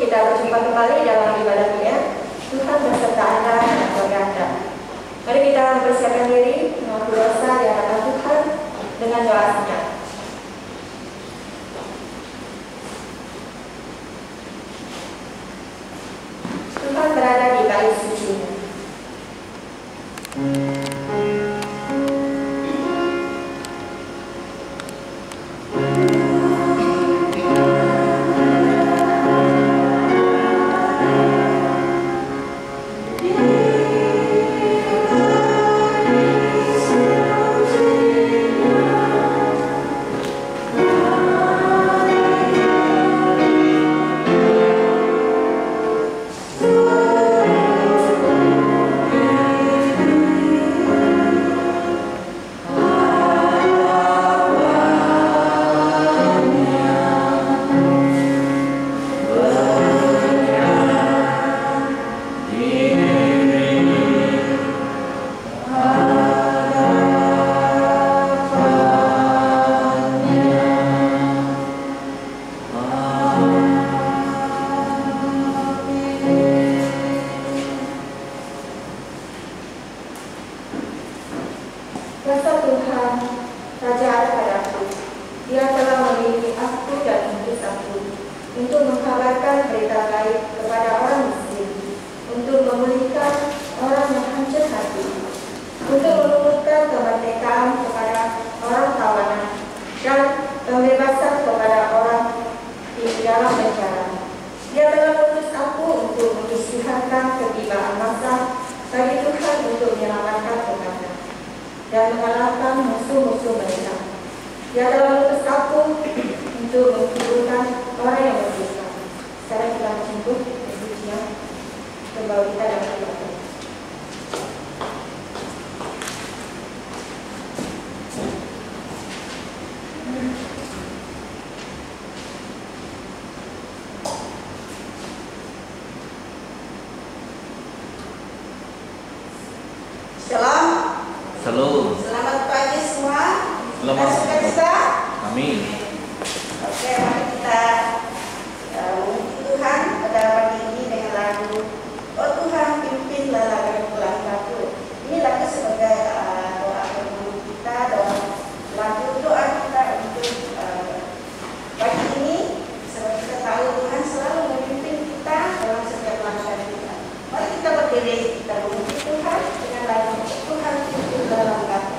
kita berjumpa kembali dalam ibadah dunia. Tuhan beserta Anda dan keluarga Anda. Mari kita bersiapkan diri mengaku dosa di hadapan Tuhan dengan doa singkat. Tuhan berada di kayu suci-Mu. Kuasa Tuhan, Raja ada padaku. Dia telah memilih aku dan mengutus aku untuk mengkabarkan berita baik kepada orang miskin, untuk memulihkan orang yang hancur hati, untuk menumbuhkan kemerdekaan kepada orang tawanan dan pembebasan kepada orang di dalam penjara. Dia telah mengutus aku untuk mengisytiharkan ketibaan masa bagi Tuhan untuk menyelamatkan umatnya dan mengalahkan musuh-musuh mereka. Dia telah mengutus aku untuk mengkuburkan orang yang berdosa. Sekarang kita menjemput kesucian kembali kita dalam ibadah. Shalom. Shalom. Selamat pagi semua. Selamat. Sukacita. Amin. Oke, mari kita memuji Tuhan pada pagi ini dengan lagu Oh Tuhan pimpin lalagan langkahku. Ini lagu sebagai doa penuh kita, lagu doa kita untuk pagi ini. Sebab kita tahu Tuhan selalu memimpin kita dalam setiap langkah kita. Mari kita berdiri, kita memuji Tuhan dengan lagu Tuhan pimpin lalagan langkahku.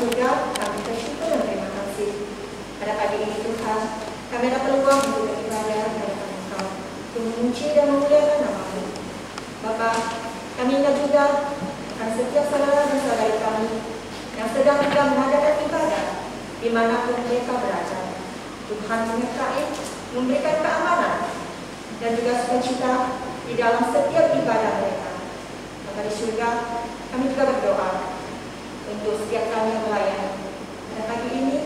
surga, kami bersyukur dan terima kasih. Pada pagi ini Tuhan, kami ada peluang untuk beribadah kepada Engkau, untuk memuji dan memuliakan nama-Mu. Bapa, kami ingat juga akan setiap saudara dan saudari kami yang sedang mengadakan ibadah dimanapun mereka berada. Tuhan menyertai, memberikan keamanan dan juga sukacita di dalam setiap ibadah mereka. Bapa di surga, kami juga berdoa untuk setiap kami yang melayani. Dan pagi ini,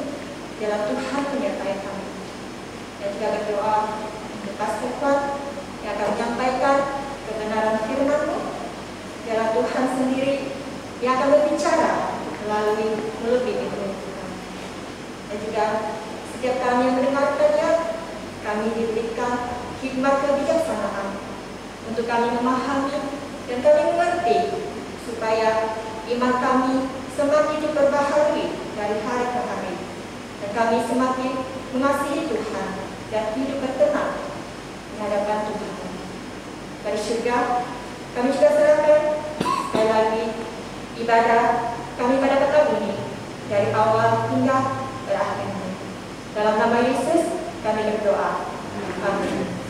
biarlah Tuhan menyertai kami. Dan juga berdoa untuk Pastor Kuat yang akan menyampaikan kebenaran firman-Mu. Biarlah Tuhan sendiri yang akan berbicara melalui mulut bibir Tuhan. Dan juga setiap kami yang mendengarkannya, kami diberikan hikmat kebijaksanaan untuk kami memahami dan kami mengerti supaya iman kami semakin diperbaharui dari hari ke hari dan kami semakin mengasihi Tuhan dan hidup berkenan di hadapan Tuhan. Dari surga, kami juga serahkan sekali lagi ibadah kami pada petang ini dari awal hingga berakhirnya. Dalam nama Yesus kami berdoa. Amin.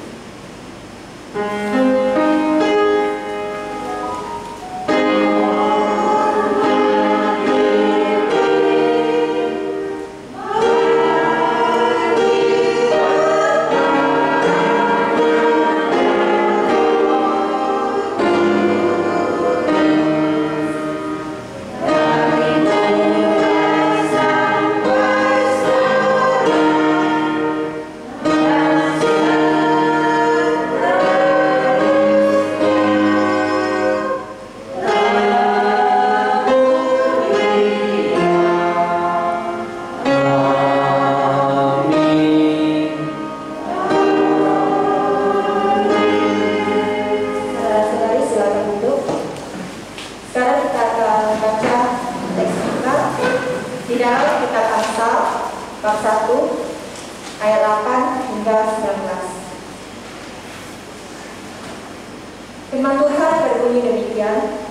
Firman Tuhan berbunyi demikian,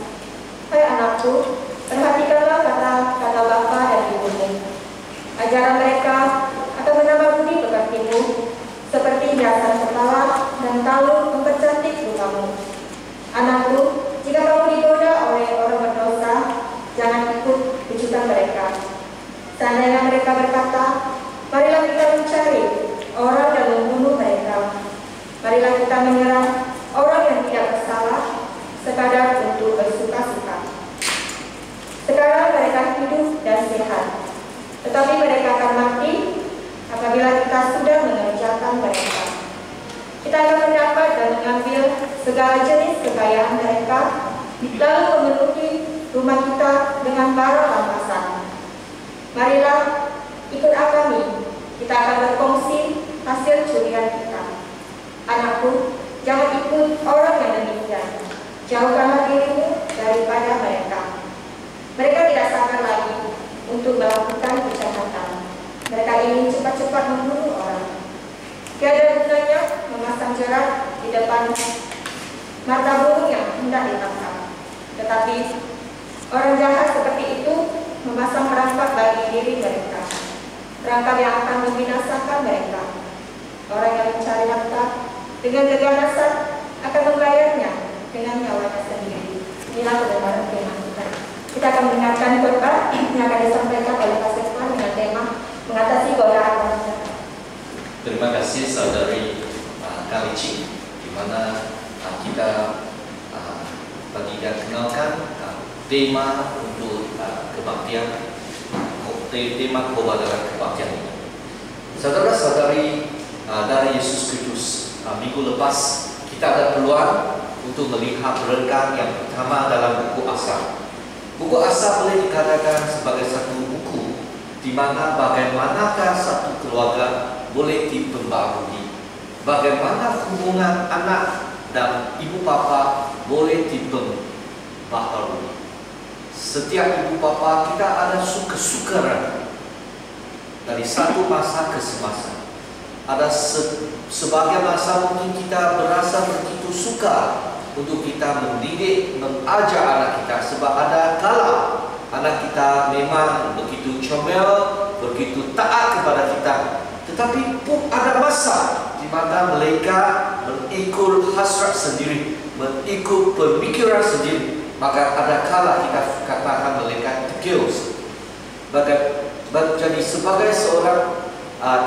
"Hai anakku, perhatikanlah kata-kata bapa dan ibumu. Ajaran mereka akan menambah budi pekertimu, seperti hiasan kepala dan kalung mempercantik mukamu. Anakku, jika kamu digoda oleh orang berdosa, jangan ikut pijukan mereka. Seandainya mereka berkata, marilah kita mencari orang dan membunuh mereka. Marilah kita menyerang orang yang tidak bersalah, sekadar untuk bersuka-suka. Sekarang mereka hidup dan sehat, tetapi mereka akan mati apabila kita sudah mengerjakan mereka. Kita akan mendapat dan mengambil segala jenis kekayaan mereka, lalu memenuhi rumah kita dengan barang rampasan. Marilah ikut kami, kita akan berkongsi hasil curian kita. Anakku, jangan ikut orang yang demikian. Jauhkanlah dirimu daripada mereka. Mereka tidak sabar lagi untuk melakukan kejahatan. Mereka ingin cepat-cepat membunuh orang. Tiada gunanya memasang jerat di depan mata burung yang hendak ditangkap. Tetapi orang jahat seperti itu memasang perangkap bagi diri mereka, perangkap yang akan membinasakan mereka. Orang yang mencari harta dengan keganasan akan membayarnya dengan nyawanya sendiri. Inilah kebenaran firman Tuhan. Kita akan mendengarkan khotbah yang akan disampaikan oleh Pastor Kuat dengan tema mengatasi godaan wanita. Terima kasih saudari Kalici, di mana kita tadi kenalkan tema untuk kebaktian, tema khotbah dalam kebaktian ini. Saudara-saudari dari Yesus Kristus, minggu lepas kita ada peluang untuk melihat renggang yang pertama dalam buku Asal. Buku Asal boleh dikatakan sebagai satu buku di mana bagaimanakah satu keluarga boleh diperbarui, bagaimana hubungan anak dan ibu bapa boleh diperbarui. Setiap ibu bapa kita ada suka-suka dari satu masa ke semasa. Ada sebagian masa mungkin kita berasa begitu suka untuk kita mendidik, mengajar anak kita, sebab ada kala anak kita memang begitu comel, begitu taat kepada kita. Tetapi pun ada masa di mana mereka mengikut hasrat sendiri, mengikut pemikiran sendiri. Maka ada kala kita katakan mereka degil. Jadi sebagai seorang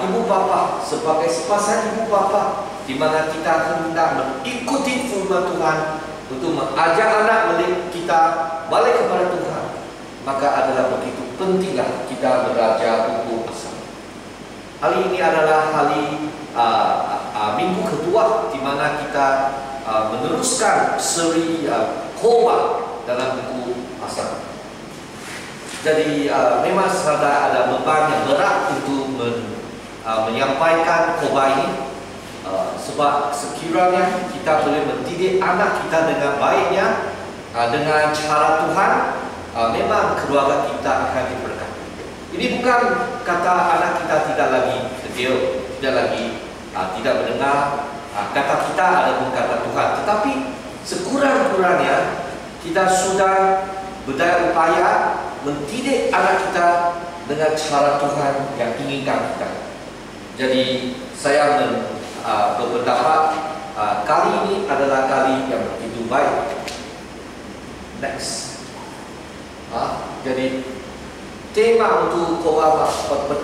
ibu bapa, sebagai sepasang ibu bapa, di mana kita hendak mengikuti firman Tuhan untuk mengajak anak kita balik kepada Tuhan, maka adalah begitu pentinglah kita belajar untuk asal. Hari ini adalah hari minggu kedua di mana kita meneruskan seri khotbah dalam buku asal. Jadi memang ada beban yang berat untuk menyampaikan khotbah ini, sebab sekiranya kita boleh mendidik anak kita dengan baiknya, dengan cara Tuhan, memang keluarga kita akan diberkati. Ini bukan kata anak kita tidak lagi degil, tidak lagi tidak mendengar kata kita ataupun kata Tuhan, tetapi sekurang-kurangnya kita sudah berdaya upaya mendidik anak kita dengan cara Tuhan yang inginkan kita. Jadi saya berpendapat kali ini adalah kali yang begitu baik. Next. Jadi tema untuk khotbah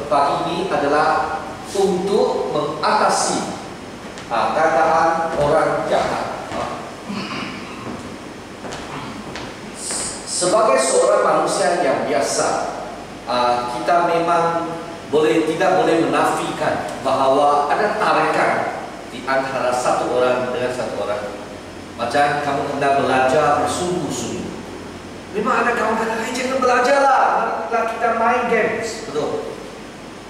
pagi ini adalah untuk mengatasi kataan orang jahat. Sebagai seorang manusia yang biasa, kita memang tidak boleh menafikan bahawa ada tarikan di antara satu orang dengan satu orang. Macam kamu hendak belajar bersungguh-sungguh, memang ada kawan kata, jangan belajarlah, marilah kita main games. Betul.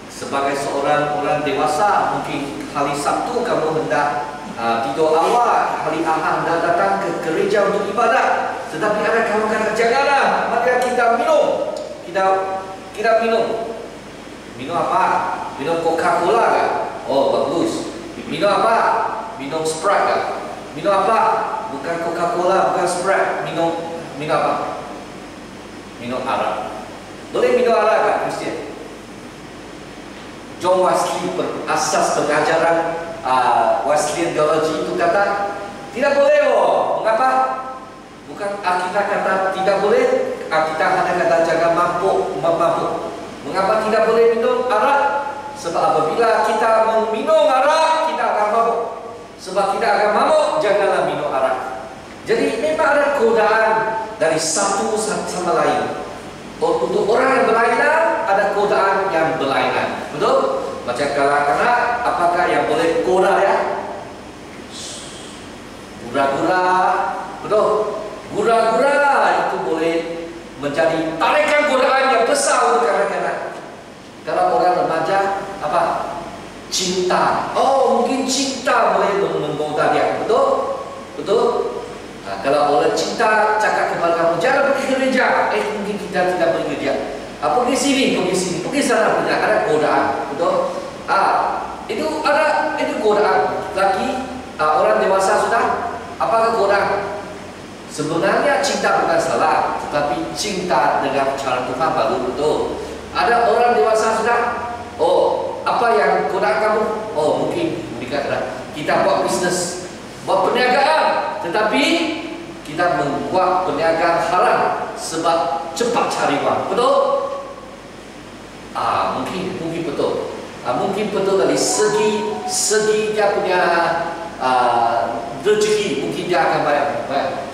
Sebagai seorang orang dewasa, mungkin hari Sabtu kamu hendak tidur awal, hari Ahad hendak datang ke gereja untuk ibadat. Tetapi ada kawan kata, janganlah, marilah kita minum. Kita minum. Minum apa? Minum Coca-Cola kan? Oh, bagus. Minum apa? Minum Sprite kan? Minum apa? Bukan Coca-Cola, bukan Sprite. Minum apa? Minum arak. Boleh minum arak kan, Kristian? John Wesley berasas pengajaran Wesleyan Theology itu kata tidak boleh. Mengapa? Bukan kita kata tidak boleh, kita hanya kata jangan mabuk. Mengapa tidak boleh minum arak? Sebab apabila kita meminum arak, kita akan mabuk. Sebab kita akan mabuk, janganlah minum arak. Jadi memang ada godaan dari satu sama lain. Untuk orang yang berlainan, ada godaan yang berlainan. Betul? Macam kanak-kanak, apakah yang boleh goda ya? Gura-gura. Betul? Gura-gura itu boleh menjadi tarikan godaan yang besar untuk kanak-kanak. Kalau orang remaja, apa? Cinta. Oh, mungkin cinta boleh menggoda dia. Betul? Betul? Kalau orang cinta cakap kepada kamu, jangan pergi gereja. Mungkin kita tidak pergi gereja. Pergi sini, pergi sana. Ada godaan. Betul? Itu godaan. Lagi orang dewasa sudah. Apakah godaan? Sebenarnya cinta bukan salah, tetapi cinta dengan cara Tuhan baru betul. Ada orang dewasa sudah. Oh, apa yang godaan kamu? Oh, mungkin kita buat bisnes, buat perniagaan, tetapi kita membuat perniagaan haram sebab cepat cari uang. Betul? Mungkin betul. Mungkin betul dari segi dia punya rezeki, mungkin dia akan bayar.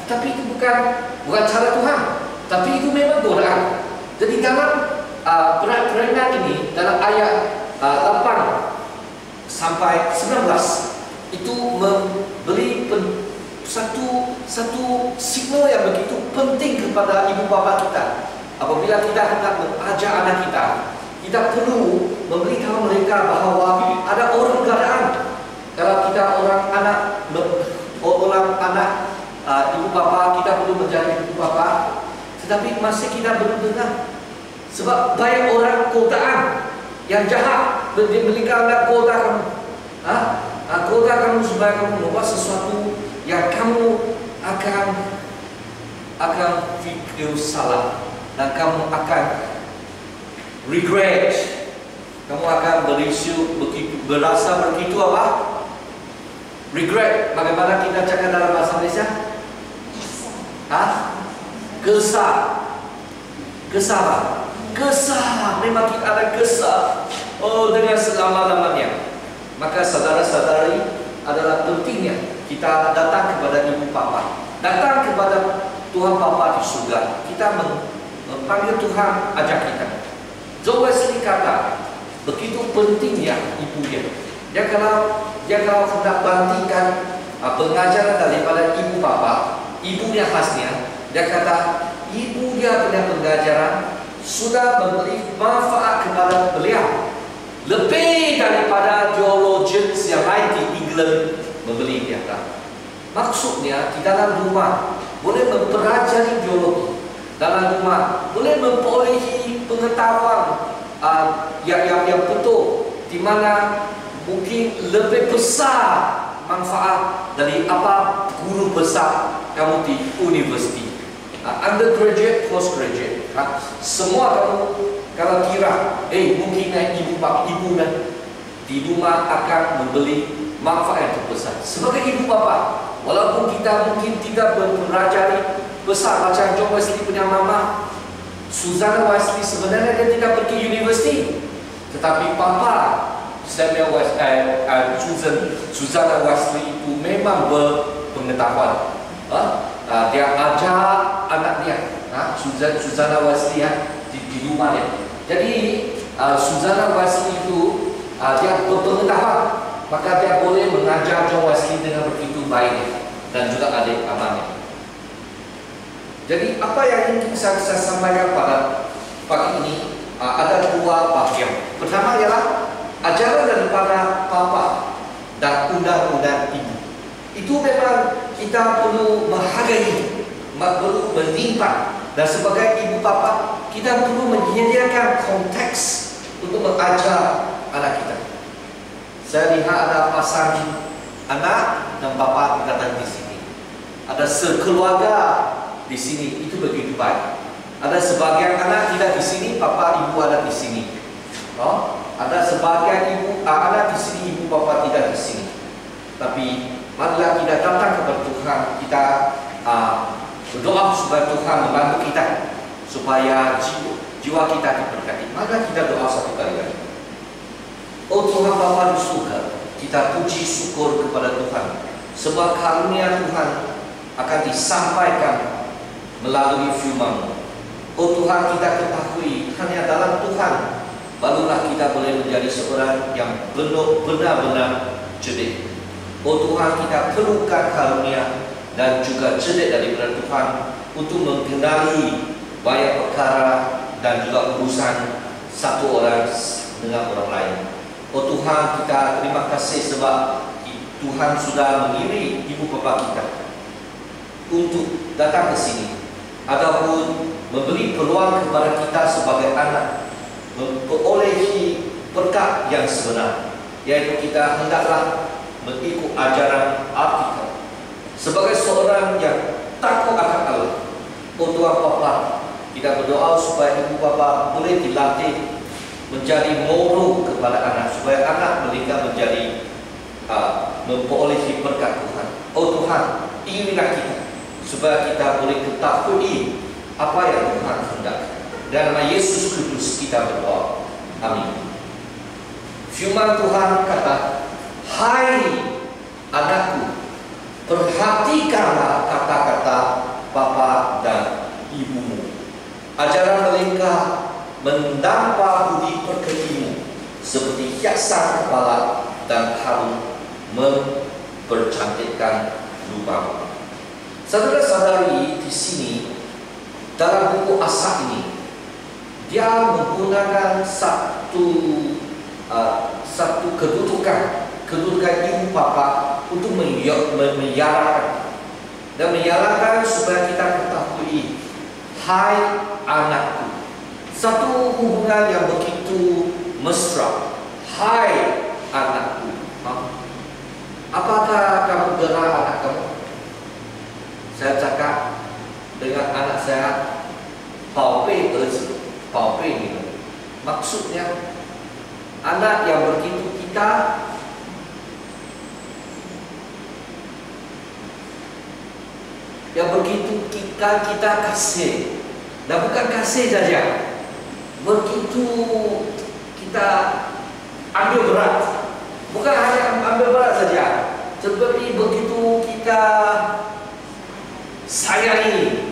Tapi itu bukan cara Tuhan. Tapi itu memang godaan. Jadi dalam perainan ini, dalam ayat 8 sampai 19 itu memberi satu signal yang begitu penting kepada ibu bapa kita. Apabila kita hendak mengajar anak kita perlu memberitahu mereka bahawa ada orang godaan. Kalau kita orang anak ibu bapa, kita perlu menjadi ibu bapa, tetapi masih kita belum dengar. Sebab banyak orang godaan yang jahat mereka nak goda kamu. Goda kamu supaya kamu membuat sesuatu yang kamu akan fikir salah. dan kamu akan regret. Kamu akan berasa begitu apa? Regret. Bagaimana kita cakap dalam bahasa Malaysia? Kesal. Kesal. Kesal. Memang kita ada kesal. Oh, dengan selama-lamanya. Maka saudara-saudari, adalah pentingnya kita datang kepada Ibu Bapa, datang kepada Tuhan Bapa di surga. Kita memanggil Tuhan, ajak kita. John Wesley kata, begitu pentingnya ibu dia. Dia kalau hendak bandingkan pengajaran daripada Ibu Bapa, ibunya khasnya, dia kata ibu dia punya pengajaran sudah memberi manfaat kepada beliau lebih daripada theologians yang lain di England membeli dia. Maksudnya di dalam rumah boleh mempelajari teologi, dalam rumah boleh memperolehi pengetahuan yang betul, di mana mungkin lebih besar manfaat dari apa guru besar kamu di universiti. Undergraduate, postgraduate, semua kamu kalau kira, mungkin ibu di rumah akan membeli manfaat yang besar. Sebagai ibu bapa, walaupun kita mungkin tidak mempelajari besar macam John Wesley punya mama, Susanna Wesley sebenarnya dia tidak pergi universiti, tetapi papa Samuel Wesley, Susanna Wesley itu memang berpengetahuan. Dia ajar anak dia, Susanna Wesley di rumah dia. Jadi Susanna Wesley itu dia berpengetahuan, maka dia boleh mengajar John Wesley dengan begitu baik dan juga adik amannya. Jadi apa yang ingin saya sampaikan pada pagi ini ada dua bagian. Pertama ialah ajaran daripada Papa dan undang-undang ibu. Itu memang kita perlu menghargai, perlu menimpa, dan sebagai ibu bapa kita perlu menyediakan konteks untuk mengajar anak kita. Saya lihat ada pasangan anak dan bapa datang di sini, ada sekeluarga di sini, itu begitu baik. Ada sebagian anak tidak di sini, papa ibu ada di sini. Ada sebagian anak di sini, ibu bapa tidak di sini. Tapi marilah kita datang kepada Tuhan, kita berdoa supaya Tuhan membantu kita supaya jiwa kita diberkati. Maka kita doa satu kali lagi. Oh Tuhan Bapa di surga, kita puji syukur kepada Tuhan sebab karunia Tuhan akan disampaikan melalui firman-Mu. Oh Tuhan, kita ketahui hanya dalam Tuhan barulah kita boleh menjadi seorang yang benar-benar cerdik. Oh Tuhan, kita perlukan karunia dan juga cerdik daripada Tuhan untuk mengenali banyak perkara dan juga urusan satu orang dengan orang lain. Oh Tuhan, kita terima kasih sebab Tuhan sudah mengirim ibu bapa kita untuk datang ke sini ataupun memberi peluang kepada kita sebagai anak memperolehi berkat yang sebenar, yaitu kita hendaklah mengikut ajaran Alkitab sebagai seorang yang takut akan Allah. Oh Tuhan Bapa, kita berdoa supaya ibu bapa boleh dilatih menjadi model kepada anak, supaya anak mereka menjadi memperolehi berkat Tuhan. Oh Tuhan, inilah kita supaya kita boleh ketahui apa yang Tuhan hendak. Dalam nama Yesus Kristus kita berdoa. Amin. Firman Tuhan kata, hai anakku, perhatikanlah kata-kata bapa dan ibumu. Ajaran mereka mendampa budi pekertimu seperti hiasan kepala dan harum mempercantikkan rupamu. Saudara-saudari di sini dalam buku Asap ini, dia menggunakan satu kedudukan ibu bapa untuk menyiarkan dan menyiarkan supaya kita ketahui, hai anakku. Satu hubungan yang begitu mesra. Hai anakku. Apakah kamu gerak anak kamu? Saya cakap dengan anak saya,宝贝 maksudnya anak yang begitu kita kita kasih, dan bukan kasih saja, begitu kita ambil berat, bukan hanya ambil berat saja, seperti begitu kita sayangi.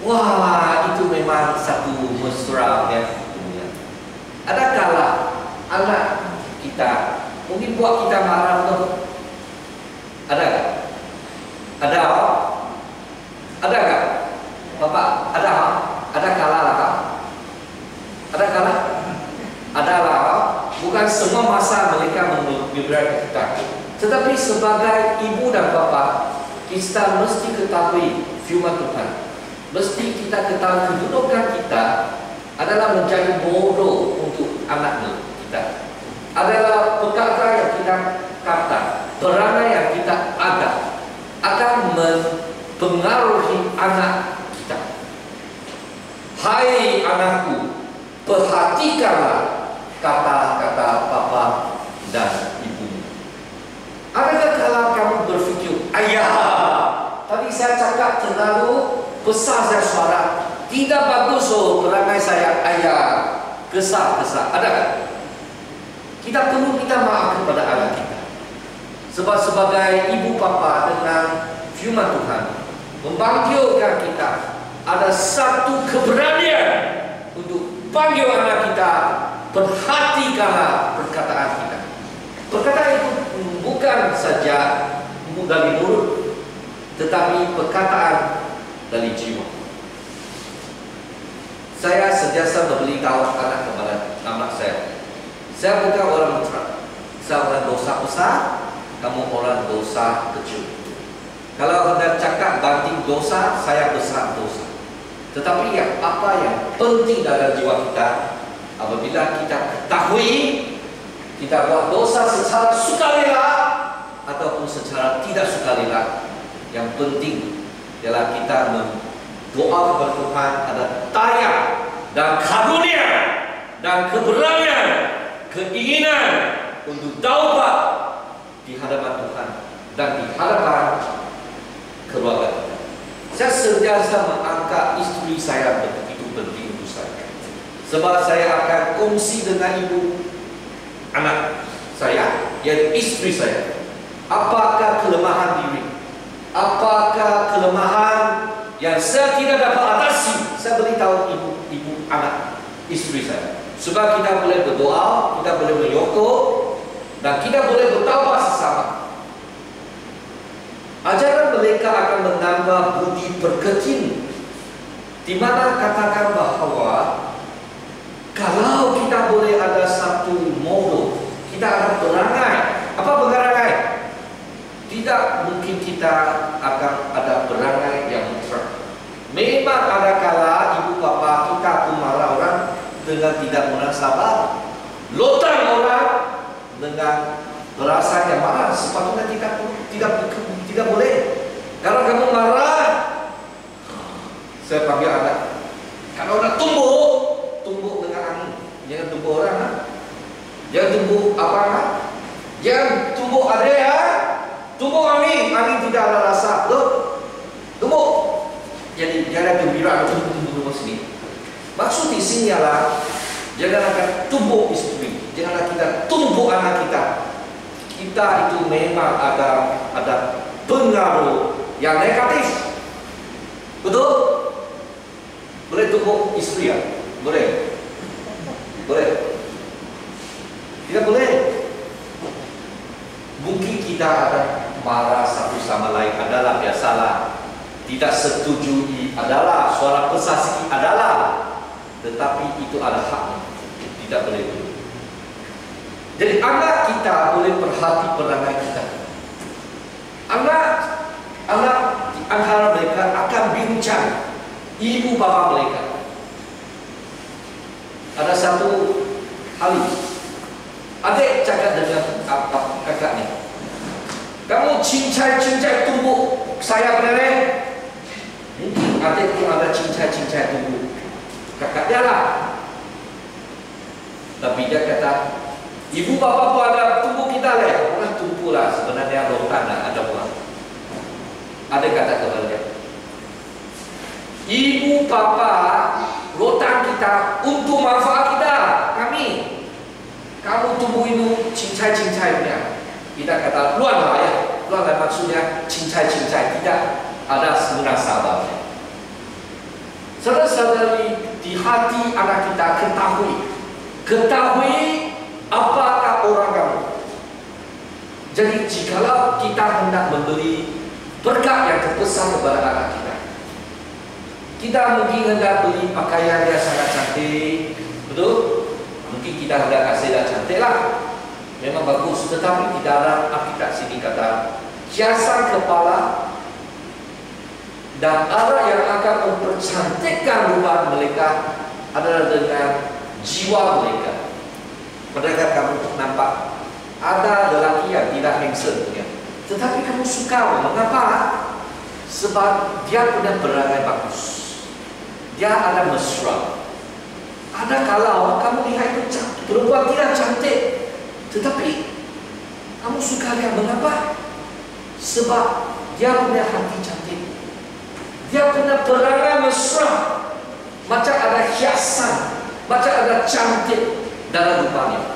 Wah, itu memang satu mesra ya. Ada kala anak kita mungkin buat kita marah tuh. Ada tak? Ada tak? Bapak, ada kala lah kak? Ada kala? Ada lah. Bukan semua masa mereka memberi kita. Tetapi sebagai ibu dan bapa, kita mesti ketahui firman Tuhan. Mesti kita ketahui kedudukan kita adalah menjadi model untuk anak kita. Adalah perkara yang kita kata, perangai yang kita ada akan mempengaruhi anak kita. Hai anakku, perhatikanlah kata-kata papa dan ibu. Adakah kalau kamu berfikir, ayah, tadi saya cakap terlalu besar saya suara, tidak bagus perangai saya, ayah, kesal. Adakah? Kita perlu minta maaf kepada anak kita. Sebab sebagai ibu bapa dengan firman Tuhan membangkitkan kita, ada satu keberanian untuk panggil anak kita, perhatikanlah perkataan kita. Perkataan itu bukan saja dari mulut, tetapi perkataan dari jiwa. Saya sentiasa memberitahu anak kepada anak saya. Saya bukan orang mesra. Saya orang dosa besar, kamu orang dosa kecil. Kalau Anda cakap banding dosa, saya besar dosa. Tetapi apa yang penting dalam jiwa kita, apabila kita ketahui kita buat dosa secara sukarela ataupun secara tidak sukarela, yang penting ialah kita berdoa kepada Tuhan, ada daya dan karunia dan keberanian, keinginan untuk taubat di hadapan Tuhan dan di hadapan keluarga kita. Saya sentiasa mengangkat istri saya begitu penting untuk saya. Sebab saya akan kongsi dengan ibu anak saya, yaitu istri saya. Apakah kelemahan diri? Apakah kelemahan yang saya tidak dapat atasi? Saya beritahu ibu anak istri saya. Sebab kita boleh berdoa, kita boleh menyokong, dan kita boleh bertaubat sesama. Ajaran mereka akan menambah budi pekerti, di mana katakan bahawa kalau kita boleh ada satu model, kita akan berangai. Apa berangai? Tidak mungkin kita akan ada berangai yang mesra. Memang ada kala ibu bapa kita pun marah orang dengan tidak munasabah, lotang orang dengan berasa yang marah. Sepatutnya kita tidak boleh. Kalau kamu marah, saya panggil anak. Kalau nak tumbuk dengan angin. Jangan tumbuk orang, ha? Jangan tumbuk apa? Ha? Jangan tumbuk ada ya. Tumbuk angin tidak ada rasa. Loh, tumbuk. Jadi jangan gembira tumbuk sini. Maksud di sini adalah janganlah kita tumbuk istri, janganlah kita tumbuk anak kita. Kita itu memang ada pengaruh yang negatif. Betul? Boleh tumbuk istri ya? Boleh? Boleh? Tidak boleh. Mungkin kita ada marah satu sama lain, adalah biasalah. Tidak setuju adalah, suara besar sikit adalah, tetapi itu adalah haknya, tidak boleh dulu. Jadi anak kita boleh perhati perangai kita. Anak di antara mereka akan bincang ibu bapa mereka. Ada satu hari, adik cakap dengan kakaknya, kamu cincai tumbuk saya benar. Mungkin adik pun ada cincai tumbuk kakak dia lah. Tapi dia kata, ibu bapa pun ada tumbuh kita lah. Orang tumbuh lah sebenarnya rotan lah, ada buah. Ada kata kepada dia, ibu bapa rotan kita untuk manfaat kita, kami. Kamu tumbuh itu cincai-cincai punya. Kita kata luar lah ya. Luar lah maksudnya cincai-cincai, tidak ada munasabahnya. Saudara-saudari, di hati anak kita ketahui apakah orang kamu. Jadi jikalau kita hendak memberi berkat yang terbesar kepada anak kita mungkin hendak beli pakaian yang sangat cantik, betul? Mungkin kita hendak kasih dah cantik lah, memang bagus. Tetapi tidak ada Alkitab sini kata hiasan kepala dan arah yang akan mempercantikkan rumah mereka adalah dengan jiwa mereka. Padahal kamu nampak ada lelaki yang tidak handsome, ya. Tetapi kamu suka. Mengapa? Sebab dia punya perangai bagus, dia ada mesra. Ada kalau kamu lihat itu perempuan tidak cantik, tetapi kamu suka dia. Mengapa? Sebab dia punya hati cantik, dia punya perangai mesra, macam ada hiasan, macam ada cantik dalam rupanya.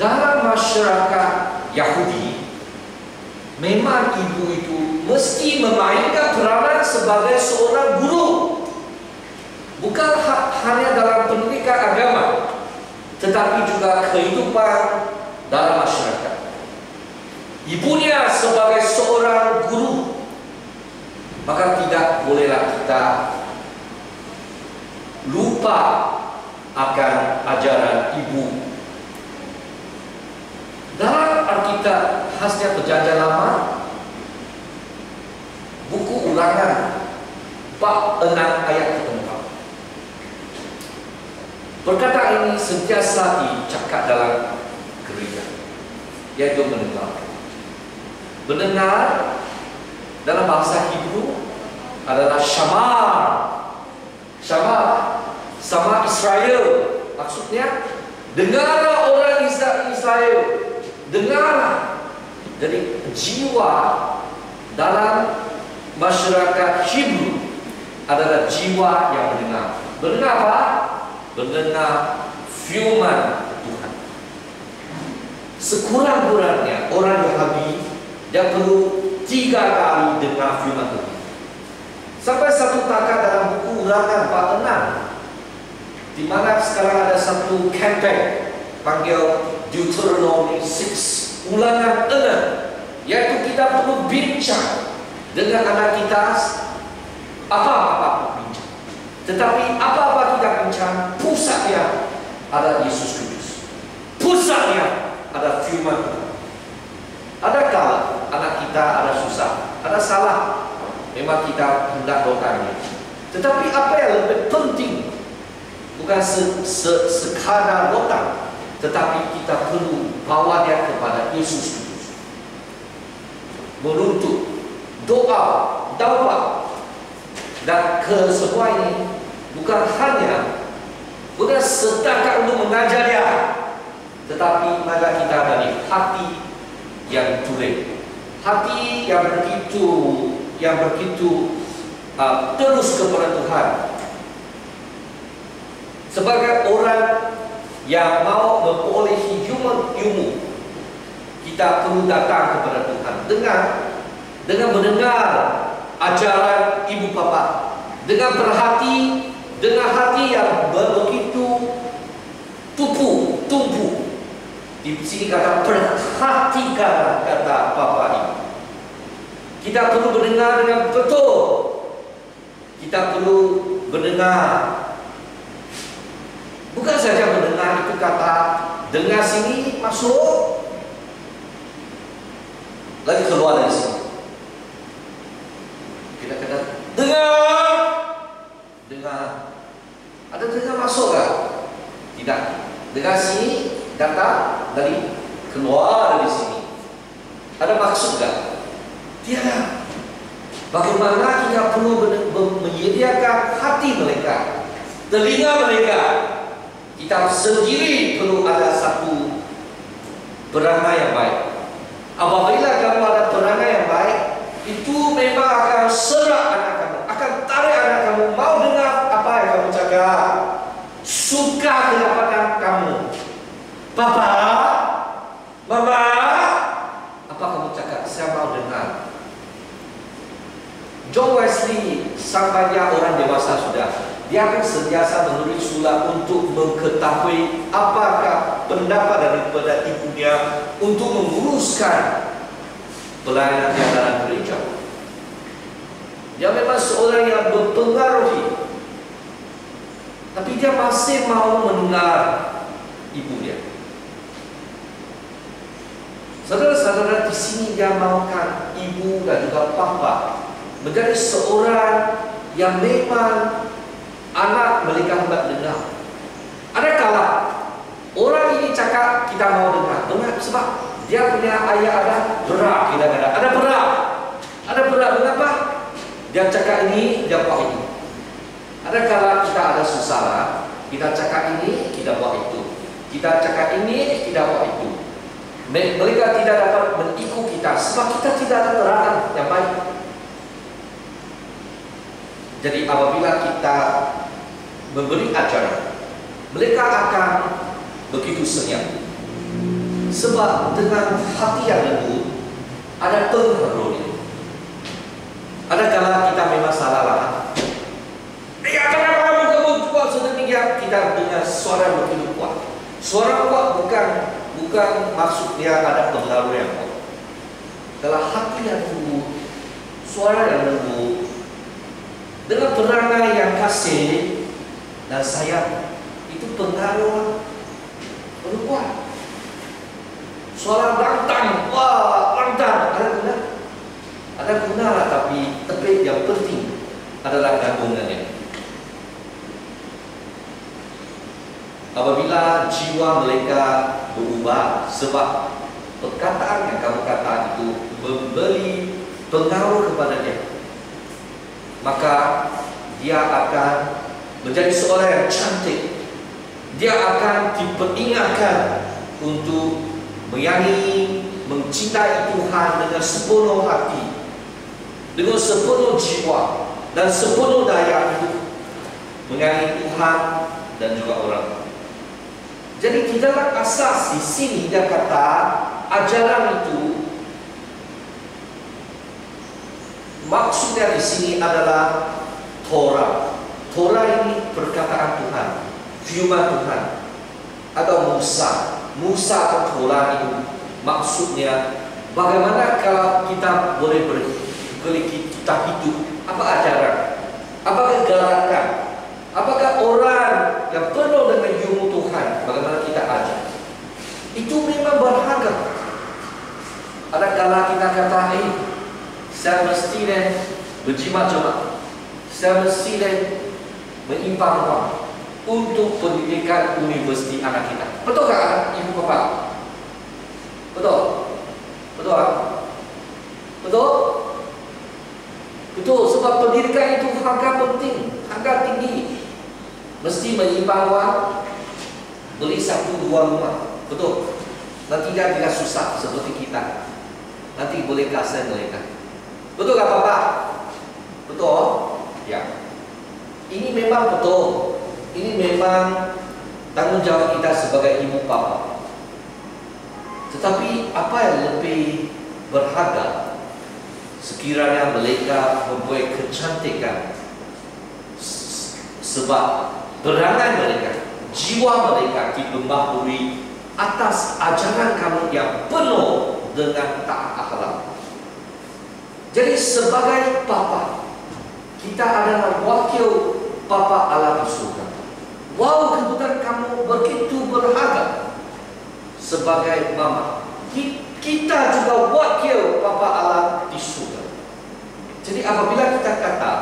Dalam masyarakat Yahudi, memang ibu itu mesti memainkan peranan sebagai seorang guru, bukan hanya dalam pendidikan agama, tetapi juga kehidupan dalam masyarakat. Ibunya sebagai seorang guru, maka tidak bolehlah kita lupa akan ajaran ibu. Dalam Alkitab khasnya Perjanjian Lama, buku Ulangan bab 6 ayat ke-4, perkataan ini sentiasa dicakap dalam gereja, yaitu mendengar. Mendengar dalam bahasa Hebrew adalah shamar. Shamar sama Israel, maksudnya dengarlah orang Israel, dengarlah. Jadi jiwa dalam masyarakat Hebrew adalah jiwa yang mendengar. Mendengar apa? Mendengar firman Tuhan. Sekurang-kurangnya orang Yahudi dia perlu 3 kali dengar firman Tuhan. Sampai satu takat dalam buku Ulangan bab 6, di mana sekarang ada satu campaign panggil Deuteronomy 6, Ulangan 6, yaitu kita perlu bincang dengan anak kita apa-apa bincang. Tetapi apa-apa kita bincang, pusatnya ada Yesus Kristus, pusatnya ada firman Tuhan. Adakah anak kita ada susah, ada salah, memang kita hendak doakannya. Tetapi apa yang lebih penting bukan sekadar doa, tetapi kita perlu bawa dia kepada Yesus Kristus, menuntut doa, taubat, dan kesemua ini bukan setakat untuk mengajar dia, tetapi maka kita dari hati yang tulen, hati yang begitu terus kepada Tuhan. Sebagai orang yang mau memperolehi ilmu, kita perlu datang kepada Tuhan dengan mendengar ajaran ibu bapa, dengan berhati, dengan hati yang begitu tumbuh. Di sini kata perhatikan kata bapa ini. Kita perlu mendengar dengan betul. Kita perlu mendengar. Bukan saja mendengar itu kata dengar sini masuk, lagi keluar dari sini. Kita kata dengar. Ada dengar masuk kan? Tidak. Dengar sini datang dari keluar dari sini. Ada maksud kan? Tiada. Bagaimana kita perlu menyediakan hati mereka, telinga mereka, kita sendiri perlu ada satu perangai yang baik. Apabila kamu ada perangai yang baik, itu memang akan serak anak kamu, akan tarik anak kamu, mau dengar apa yang kamu cakap, suka kepada kamu. Papa, Mama, apa kamu cakap? Saya mau dengar. John Wesley, sampai dia orang dewasa sudah, dia akan sentiasa menulis surat untuk mengetahui apakah pendapat daripada ibunya untuk menguruskan pelayanan dia dalam gereja. Dia memang seorang yang berpengaruhi, tapi dia masih mau mendengar ibu dia. Saudara-saudara, di sini dia mahukan ibu dan juga papa menjadi seorang yang memang anak mereka hendak dengar. Ada kala orang ini cakap kita mau dengar, sebab dia punya ayah ada berat, kadang-kadang ada berat. Mengapa? Dia cakap ini, dia buat ini. Ada kala kita ada susah, kita cakap ini, kita buat itu. Kita cakap ini, kita buat itu. Mereka tidak dapat mengikut kita sebab kita tidak ada teladan yang baik. Jadi apabila kita memberi ajaran, mereka akan begitu senyap. Sebab dengan hati yang lembut ada pengaruhnya. Ada kala kita memang salah lah. Kenapa kamu buat sedemikian? Kita dengan suara begitu kuat. Suara kuat bukan maksud dia ada pengaruh yang kuat. Kalau hati yang lembut, suara yang lembut, dengan perangai yang kasih dan sayang, itu pengaruh kuat. Suara lantang, ada guna lah, tapi yang penting adalah gabungannya. Apabila jiwa mereka berubah sebab perkataan yang kamu katakan itu memberi pengaruh kepada dia, maka dia akan menjadi seorang yang cantik. Dia akan diperingatkan untuk menyayangi, mencintai Tuhan dengan sepenuh hati, dengan sepenuh jiwa dan sepenuh daya hidup, menyayangi Tuhan dan juga orang. Jadi di dalam asas di sini dia kata ajaran itu, maksudnya di sini adalah Torah. Torah ini perkataan Tuhan, firman Tuhan, atau Musa atau Torah itu maksudnya bagaimana kalau kita boleh kita hidup, apa ajaran, apa gerakan, apakah orang yang penuh dengan ilmu Tuhan, bagaimana kita ajar. Itu memang berharga. Ada kala kita kata, saya mesti berjimat-jimat, saya mesti menyimpang uang untuk pendidikan universiti anak kita. Betul tak ibu bapak? Betul? Betul tak? Betul? Betul, sebab pendidikan itu harga penting, harga tinggi. Mesti menyimpang uang, beli 1-2 rumah. Betul? Nanti dia tidak susah seperti kita. Nanti boleh kasih mereka. Betul tak bapak? Betul? Ya. Ini memang betul. Ini memang tanggung jawab kita sebagai ibu bapa. Tetapi apa yang lebih berharga sekiranya mereka membuat kecantikan, sebab perangai mereka, jiwa mereka diperbaharui atas ajaran kamu yang penuh dengan taat akhlak. Jadi sebagai bapa, kita adalah wakil Bapa Allah di surga. Wow, kebetulan kamu begitu berharga sebagai mama. Kita juga wakil Bapa Allah di surga. Jadi apabila kita kata,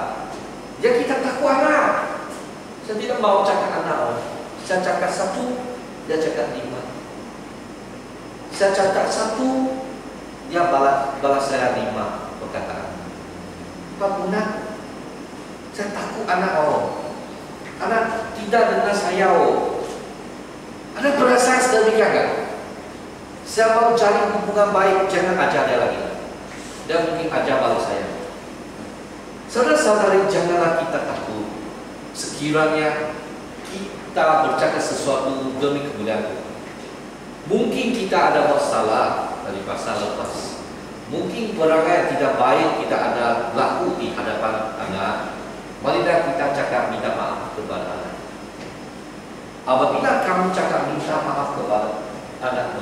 ya kita takut anak. Saya tidak mau cakap anak. Saya cakap 1, dia cakap 5. Saya cakap 1, dia balas saya 5 perkataan. Apa guna? Saya takut anak Anak tidak dengar saya Saya mau cari hubungan baik, jangan ajar dia lagi. Dia mungkin ajar balik saya. Saudara-saudari, janganlah kita takut sekiranya kita bercakap sesuatu demi kemuliaan Tuhan. Mungkin kita ada masalah dari masa lepas. Mungkin perangai yang tidak baik kita ada laku di hadapan anak. Marilah kita cakap minta maaf kepada anak. Apabila kamu cakap minta maaf kepada anak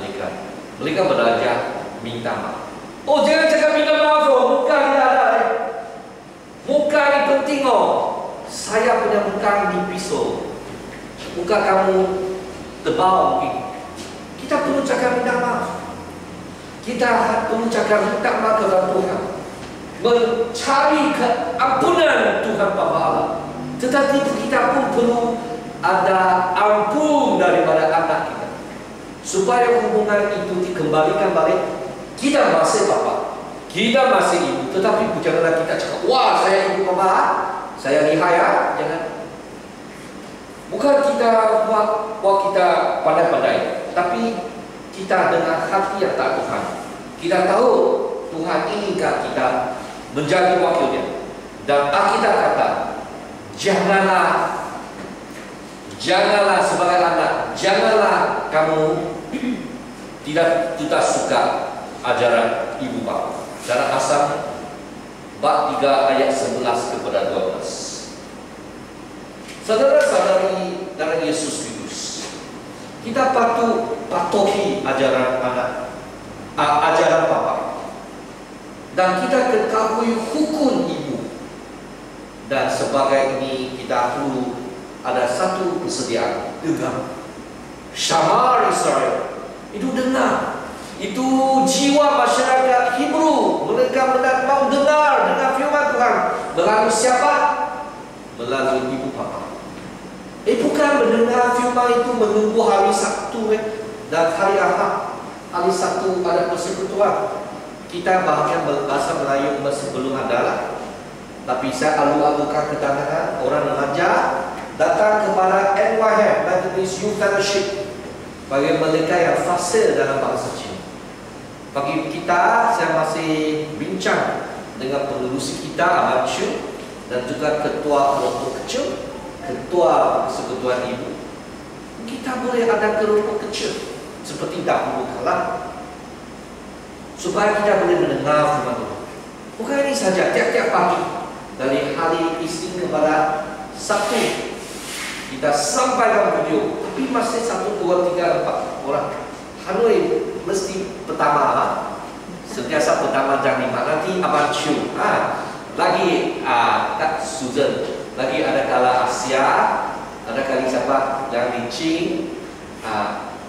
mereka belajar minta maaf. Oh, jangan cakap minta maaf loh, muka ni ada. Muka ni penting loh. Saya punya muka ni pisau. Muka kamu tebal mungkin. Kita perlu cakap minta maaf. Kita perlu cakap minta maaf kepada Tuhan, mencari keampunan Tuhan Bapa Allah. Tetapi kita pun perlu ada ampun daripada anak kita, supaya hubungan itu dikembalikan balik. Kita masih bapa, kita masih ibu, tetapi janganlah kita cakap, wah saya ibu bapa, saya lihai ya. Jangan. Bukan kita buat kita pandai-pandai, tapi kita dengan hati yang tak Tuhan. Kita tahu Tuhan inginkan kita menjadi wakilnya. Dan Alkitab kata, janganlah sebagai anak, janganlah kamu tidak suka ajaran ibu bapa. Dalam Asal bab 3 ayat 11 kepada 12. Saudara-saudari dalam Yesus Kristus, kita patuhi ajaran ajaran bapa, dan kita ketahui hukum ibu. Dan sebagai ini kita perlu ada satu persediaan, dengar. Syamar Israel itu dengar. Itu jiwa masyarakat Hebrew. Mereka mau dengar firman Tuhan. Melalui siapa? Melalui ibu bapa. Bukan mendengar firman itu menunggu hari Sabtu dan hari Ahad. Hari Sabtu ada persekutuan. Kita bahkan berbahasa Melayu sebelum adalah. Tapi saya alu-alukan kedatangan orang remaja datang kepada NYF, Methodist Youth Fellowship, bagi mereka yang fasih dalam bahasa Cina. Bagi kita, saya masih bincang dengan pengurusi kita, Ahmad Chu, dan juga ketua kelompok kecil, ketua persekutuan ibu. Kita boleh ada kelompok kecil seperti dahulu kala, supaya kita boleh mendengar firman Tuhan. Bukan ini saja, tiap-tiap pagi dari hari Isnin kepada Sabtu kita sampaikan video, tapi masih 1, 2, 3, 4 orang. Hanoi mesti pertama, sentiasa pertama jam 5. Nanti Abang Chu, lagi Kak Susan, lagi ada kala Asia, ada kali siapa yang Licing,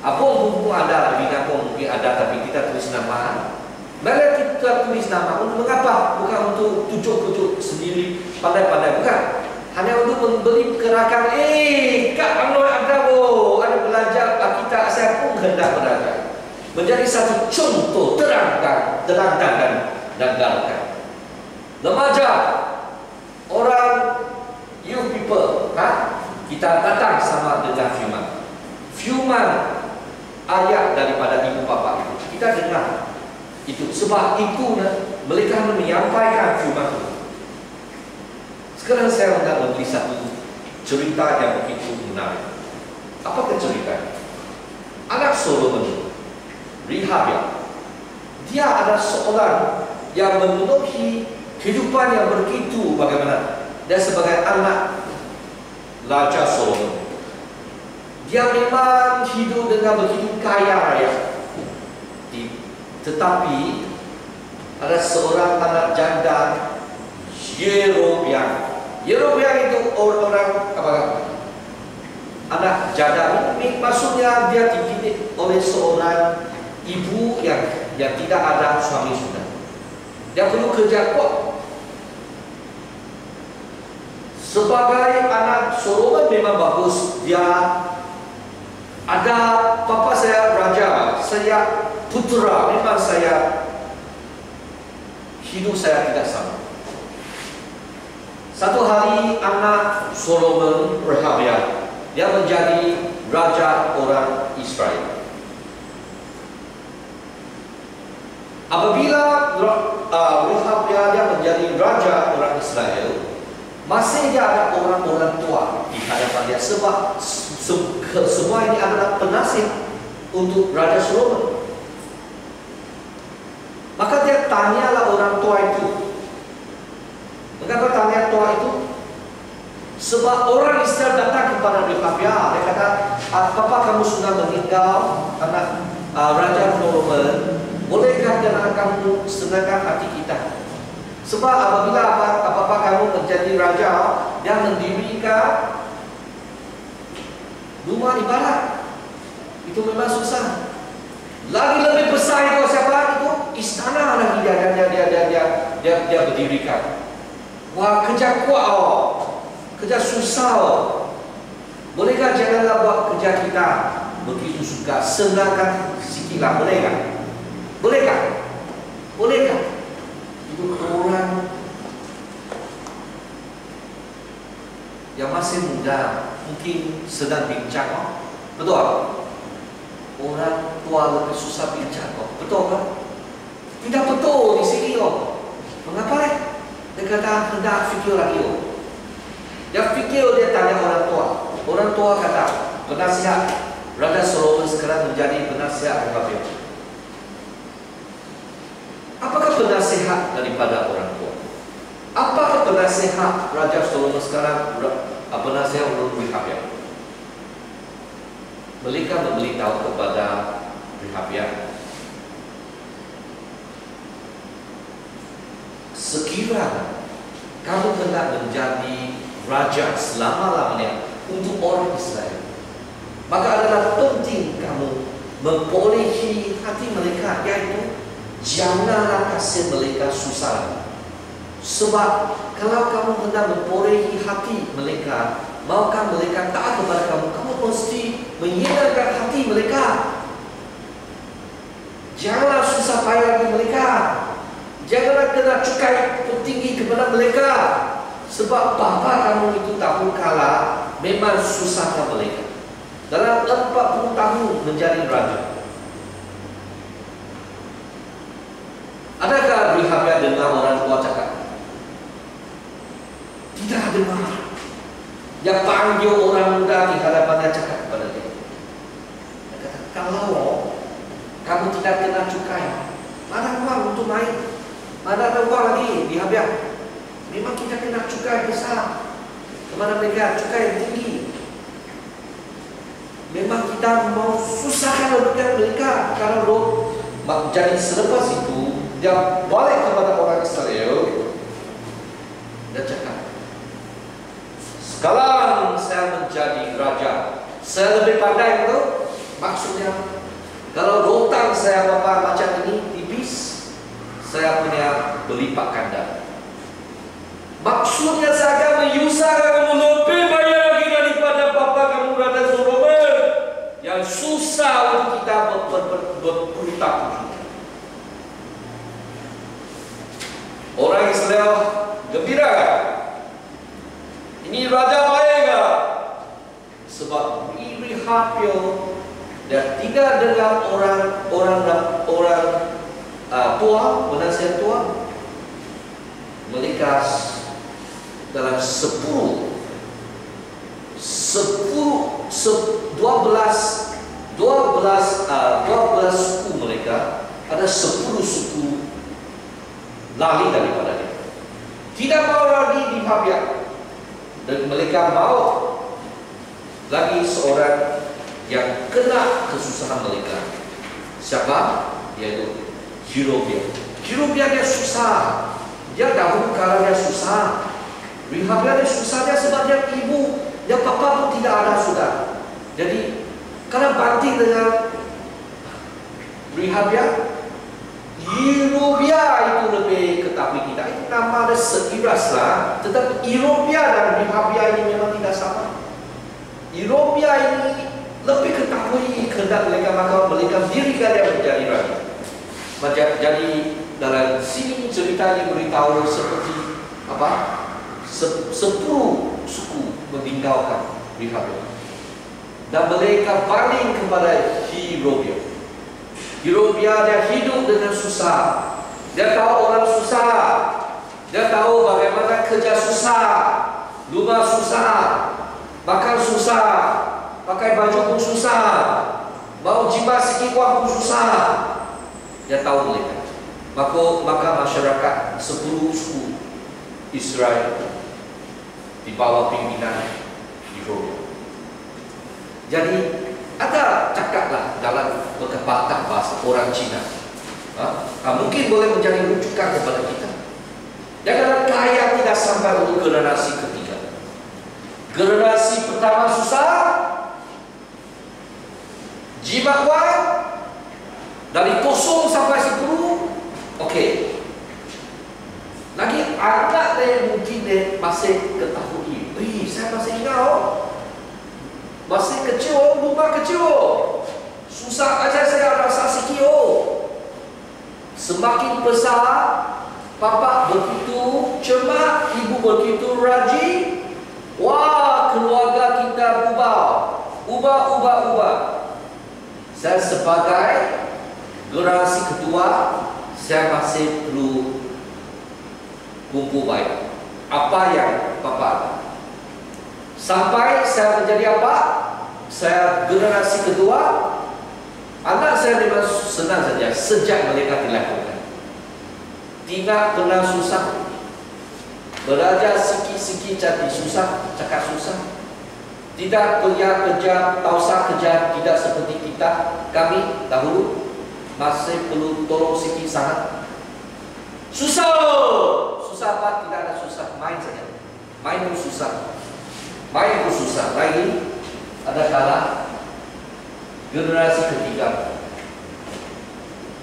Apung pun ada, lebih Apung mungkin ada, tapi kita tulis nama. Bila kita tulis nama, untuk mengapa? Bukan untuk tujuk sendiri, pandai-pandai, bukan. Hanya untuk memberi pergerakan. Kak Anwar ada belajar kita, saya pun hendak belajar. Menjadi satu contoh terangkan dan galakkan. Remaja, orang, youth people, kita datang sama dengan firman ayat daripada ibu bapa itu. Kita dengar. Itu sebab itu mereka menyampaikan firman Tuhan. Sekarang saya hendak memberi satu cerita yang begitu menarik. Apakah cerita? Anak Solomon, Rehabiam, dia ada seorang yang memenuhi kehidupan yang begitu bagaimana. Dia sebagai anak Raja Solomon. Dia memang hidup dengan begitu kaya raya. Tetapi ada seorang anak janda, Yerobeam. Yerobeam itu orang apa? Anak janda. Maksudnya dia dididik oleh seorang ibu yang tidak ada suami sudah. Dia perlu kerja kuat. Sebagai anak Solomon memang bagus. Dia ada papa saya raja, saya putra, memang saya hidup saya tidak sama. Satu hari anak Solomon Rehabiam, dia menjadi raja orang Israel. Apabila Rehabia dia menjadi raja orang Israel, masih dia ada orang-orang tua di hadapan dia, sebab semua ini adalah penasihat untuk Raja Solomon. Maka dia tanyalah orang tua itu. Mengapa tanya tua itu? Sebab orang Israel datang kepada Rehabia, dia kata, apakah kamu sudah meninggal, anak Raja Solomon? Bolehkah jangan kamu senangkan hati kita? Sebab apabila apakah kamu menjadi raja, dia mendirikan rumah ibadat. Itu memang susah. Lagi lebih besar itu siapa? Itu istana lagi dia berdirikan. Wah, kerja kuat kerja susah Bolehkah janganlah buat kerja kita begitu suka, senangkan sikitlah, bolehkah? Bolehkah? Bolehkah? Itu orang yang masih muda mungkin sedang bincang, betul? Orang tua lebih susah bincang, betul kan? Tidak betul di sini Mengapa dia kata hendak fikir lagi Dia fikir, dia tanya orang tua. Orang tua kata, penasihat Raja Solomon sekarang menjadi penasihat Rehabia. Apakah penasihat daripada orang tua? Apakah penasihat Raja Solomon sekarang penasihat untuk Rehabia? Mereka memberitahu kepada Rehabia, sekiranya kamu hendak menjadi raja selama-lamanya untuk orang Israel, maka adalah penting kamu memperolehi hati mereka, yaitu janganlah kasih mereka susah. Sebab kalau kamu hendak memperolehi hati mereka, maukah mereka taat kepada kamu, kamu mesti menyenangkan hati mereka. Janganlah susah payah bagi mereka. Janganlah kena cukai tinggi kepada mereka. Sebab bapa kamu itu tahun kala memang susahkan mereka. Dalam 40 tahun menjadi raja. Adakah Rehabia dengar orang tua cakap? Tidak dengar. Dia panggil orang muda di hadapannya cakap kepada dia. Dia kata, kalau kamu tidak kena cukai, mana uang untuk main? Mana ada uang lagi di Rehabia? Memang kita kena cukai besar kepada mereka, cukai yang tinggi. Memang kita mau susahkan mereka. Kalau jadi selepas itu dia balik kepada orang Israel, dia cakap, sekarang saya menjadi raja, saya lebih pandai itu. Maksudnya, kalau rotan saya bapak macam ini tipis, saya punya berlipat ganda. Maksudnya saya akan menyusahkan kamu lebih banyak lagi daripada bapa kamu Raja Solomon yang susah untuk kita berhutang. Orang Israel gembira kan? Ini raja baik kan? Sebab Rehabia dan tidak dengar orang tua, penasihat tua, mereka dalam 12 suku mereka, ada 10 suku lari daripada dia. Tidak mau lagi di Rehabia, dan mereka mau lagi seorang yang kena kesusahan mereka. Siapa? Yaitu Rehabia. Rehabia dia susah. Dia dahulu kala dia susah. Rehabia dia susahnya sebab dia ibu, dia papa pun tidak ada sudah. Jadi kalau banding dengan Rehabia itu lebih ketahui kita. Itu nama dia seiras lah. Tetapi Rehabia dan Rehabia ini memang tidak sama. Rehabia ini lebih ketahui kehendak mereka, maka mereka dirikan dia menjadi raja. Jadi dalam sini cerita ini beritahu seperti apa? 10 suku meninggalkan Rehabia dan mereka balik kepada Rehabia. Biar dia hidup dengan susah. Dia tahu orang susah. Dia tahu bagaimana kerja susah, rumah susah, makan susah, pakai baju pun susah, mau jimat sikit wang pun susah. Dia tahu mereka. Maka masyarakat 10 suku Israel di bawah pimpinan Yehova. Jadi ada cakaplah dalam perkataan bahasa orang Cina. Mungkin boleh menjadi rujukan kepada kita. Janganlah kaya tidak sampai untuk generasi ketiga. Generasi pertama susah, jimat wang dari 0 sampai 10, okey. Lagi anak dia mungkin dia masih ketahui. Saya masih ingat masih kecil, rumah kecil, susah aja saya rasa sikit. Semakin besar, Papa begitu cermat, ibu begitu rajin. Wah, keluarga kita ubah. Saya sebagai generasi kedua, saya masih perlu kumpul baik. Apa yang Papa ada? Sampai saya menjadi apa? Saya generasi kedua, anak saya memang senang saja sejak mereka dilahirkan. Tidak pernah susah. Belajar sikit-sikit jadi susah, cakap susah. Tidak kerja, tak usah kerja, tidak seperti kita. Kami dahulu masih perlu tolong sikit sangat. Susah apa? Tidak ada susah, main saja. Main pun susah. Lagi ada kala generasi ketiga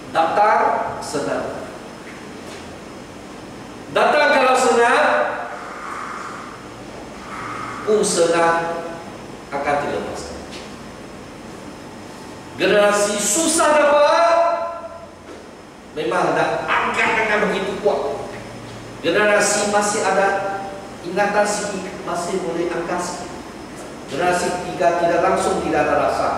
datang senang. Datang kalau senang, pun senang akan dilepaskan. Generasi susah dapat, memang ada angkat begitu kuat. Generasi masih ada ingatan sikit, masih boleh angkat sikit. Generasi ketiga tidak langsung, tidak ada rasa.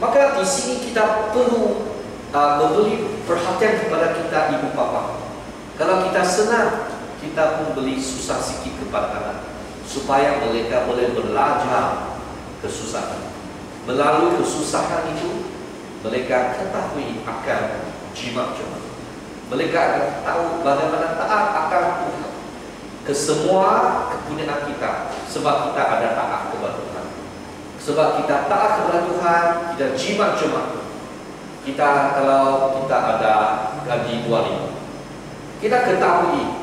Maka di sini kita perlu memberi perhatian kepada kita ibu bapa. Kalau kita senang, kita pun beri susah sikit kepada anak, supaya mereka boleh belajar kesusahan. Melalui kesusahan itu, mereka ketahui akan jimat-jimat. Mereka akan tahu bagaimana taat akan Tuhan ke semua kepunyaan kita, sebab kita ada taat kepada Tuhan. Sebab kita taat kepada Tuhan, kita jimat-jimat. Kita kalau kita ada gaji 2.000, kita ketahui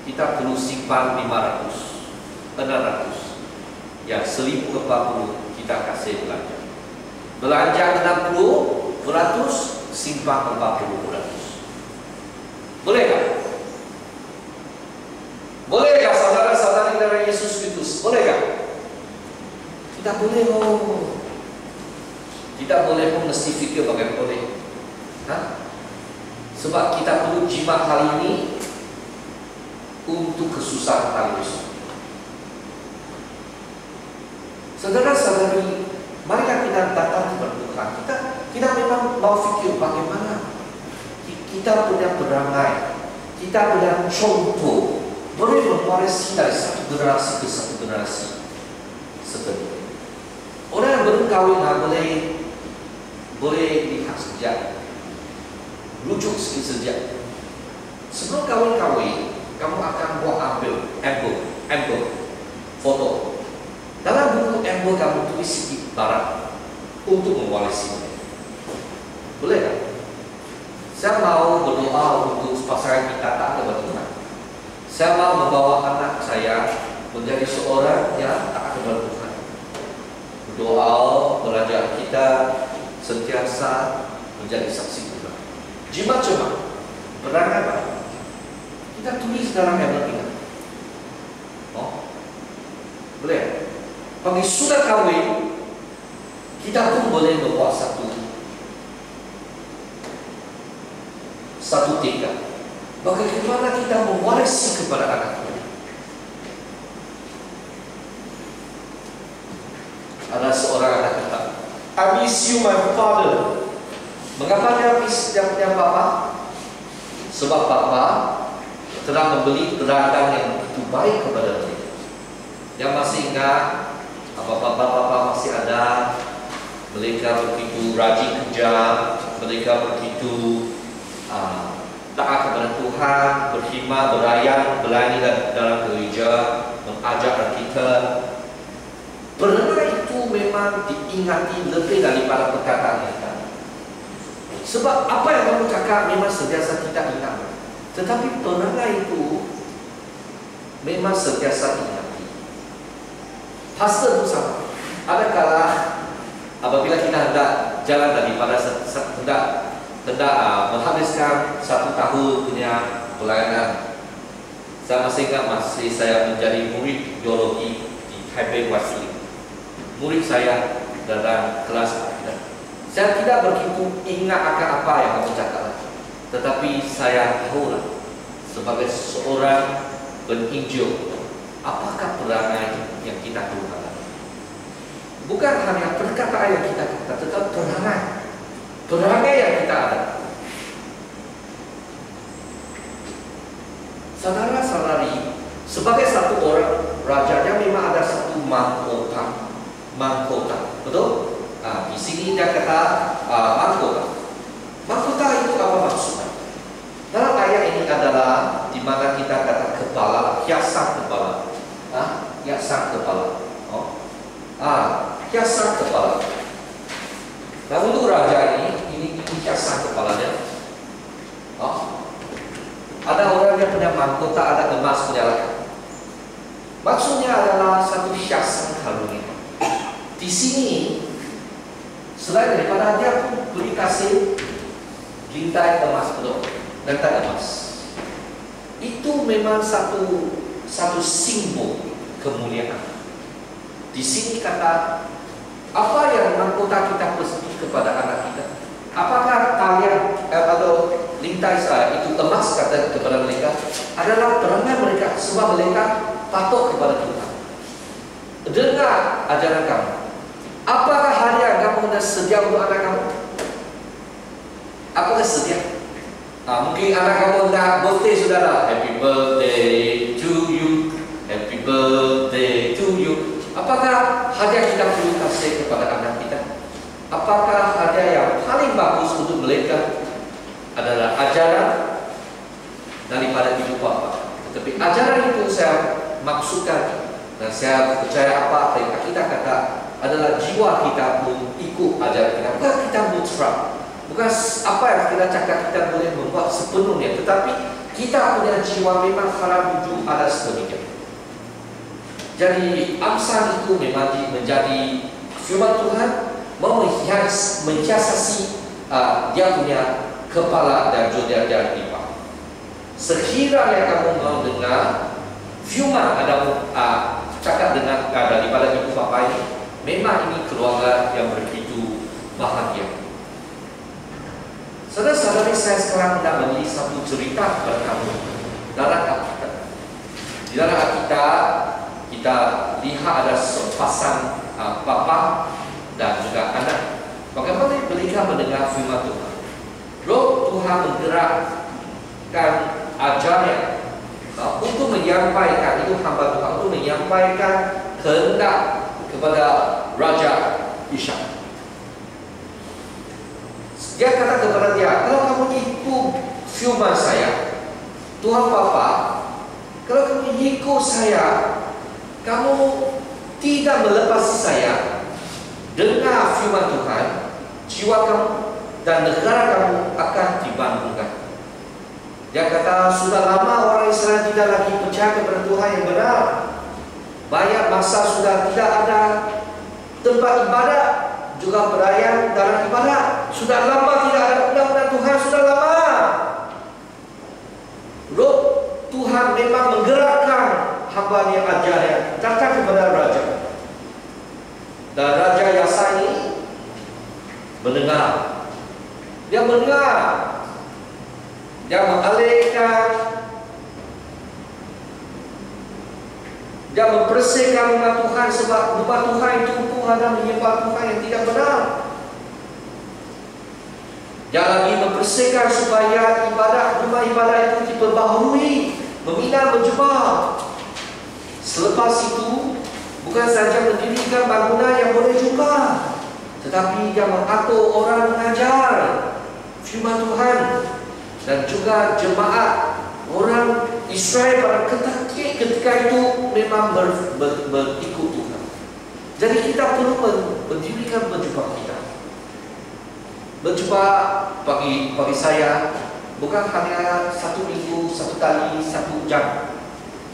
kita perlu simpan 500, 600, yang 1.040 kita kasih belanja. Belanja 60%, simpan 40%. Bolehkah? Bolehkah saudara-saudari dari Yesus Kristus? Bolehkah? Tidak boleh. Tidak boleh pun mesti fikir bagaimana boleh. Sebab kita perlu jimat hal ini untuk kesusahan hal itu. Saudara-saudari, mari kita datang kepada Tuhan. Kita memang mau fikir bagaimana kita punya perangai, kita punya contoh boleh mewarisi dari satu generasi ke satu generasi. Seperti itu. Orang yang baru kahwin boleh lihat sejak, rujuk sedikit sejak. Sebelum kahwin, kamu akan ambil album foto. Dalam buku album kamu tulis sedikit barang untuk mewarisi. Boleh kan? Saya mau berdoa untuk pasangan kita taat kepada Tuhan. Saya mau membawa anak saya menjadi seorang yang taat kepada Tuhan. Berdoa, belajar kita sentiasa menjadi saksi Tuhan. Jimat-jimat, berangan baik. Kita tulis dalam album kita. Boleh? Bagi sudah kahwin, kita pun boleh membuat satu tingkat. Bagaimana kita mewarisi kepada anak kita? Ada seorang anak kata, "Abi miss you my father. Mengapa dia miss dia punya bapa? Sebab bapa telah membeli ladang yang begitu baik kepada dia. Yang masih ingat bapa-bapa masih ada. Mereka begitu rajin kerja, mereka begitu taat kepada Tuhan, berkhidmat, berlayani dalam gereja, mengajar kita. Pernah itu memang diingati lebih daripada perkataan kita. Sebab apa yang kamu cakap memang sentiasa kita ingat. Tetapi pernah itu memang sentiasa diingati. Pastor itu sama. Ada kala apabila kita hendak jalan daripada hendak menghabiskan 1 tahun punya pelayanan. Saya masih ingat saya menjadi murid teologi di Taipei Wesley. Murid saya dalam kelas akidah. Saya tidak begitu ingat akan apa yang kamu cakap, tetapi saya tahulah sebagai seorang penginjil apakah perangai yang kita gunakan. Bukan hanya perkataan yang kita kata, tetapi perangai yang kita ada. Saudara-saudari, sebagai satu orang rajanya memang ada satu mahkota, betul? Di sini dia kata mahkota. Mahkota itu apa maksudnya? Dalam ayat ini adalah di mana kita kata kepala, hiasan kepala, hiasan kepala. Hiasan kepala. Nah untuk raja ini hiasan kepalanya. Ada orang yang punya mahkota, ada emas punya lagi. Maksudnya adalah satu hiasan karunia. Di sini selain daripada dia pun beri kasih lintai emas betul, lintai emas. Itu memang satu simbol kemuliaan. Di sini kata apa yang mahkota kita beri kepada anak kita? Apakah talian atau lintai itu emas kata kepada mereka adalah perangai mereka sebab mereka patuh kepada Tuhan. Dengar ajaran kamu. Apakah hadiah kamu hendak sedia untuk anak kamu? Apakah sedia? Mungkin anak kamu hendak birthday saudara. Happy birthday to you. Happy birthday to you. Apakah hadiah kita perlu kasih kepada anak kita? Apakah hadiah yang paling bagus untuk mereka adalah ajaran daripada ibu bapa? Tetapi ajaran itu saya maksudkan dan saya percaya apa yang kita kata adalah jiwa kita pun ikut ajaran kita. Bukan kita mutlak, bukan apa yang kita cakap kita boleh membuat sepenuhnya, tetapi kita punya jiwa memang harap duduk ada sedemikian. Jadi amsal itu memang menjadi firman Tuhan menghiasasi dia punya kepala dan juga dia lipat. Sekiranya kamu mau dengar firman ada cakap dengan daripada ibu bapa ini, memang ini keluarga yang begitu bahagia. Saudara-saudari, saya sekarang hendak memberi satu cerita kepada kamu dalam Alkitab. Di dalam Alkitab kita lihat ada sepasang bapa dan juga anak. Bagaimana mereka mendengar firman Tuhan? Roh Tuhan menggerakkan ajarnya untuk menyampaikan, itu hamba Tuhan untuk menyampaikan kehendak kepada Raja Ishak. Dia kata kepada dia, kalau kamu ikut firman saya, Tuhan Bapa, kalau kamu ikut saya, kamu tidak melepasi saya. Dengar firman Tuhan, jiwa kamu dan negara kamu akan dibangunkan. Dia kata, sudah lama orang Israel tidak lagi percaya kepada Tuhan yang benar. Banyak masa sudah tidak ada tempat ibadat, juga perayaan dalam ibadat. Sudah lama tidak ada undang-undang Tuhan, sudah lama. Roh Tuhan memang menggerakkan hamba yang ajarnya datang kepada raja. Dan Raja Yasa ini mendengar. Dia mendengar. Dia mengalihkan, dia membersihkan rumah Tuhan sebab rumah Tuhan itu pun ada menyembah Tuhan yang tidak benar. Dia lagi membersihkan supaya rumah ibadah itu diperbaharui, membina, menjebak. Selepas itu, bukan saja mendirikan bangunan yang boleh juga, tetapi dia mengatur orang mengajar firman Tuhan, dan juga jemaat orang Israel pada ketika itu memang berikut Tuhan. Jadi kita perlu mendirikan berjumpa kita. Berjumpa bagi saya bukan hanya 1 minggu, 1 kali, 1 jam.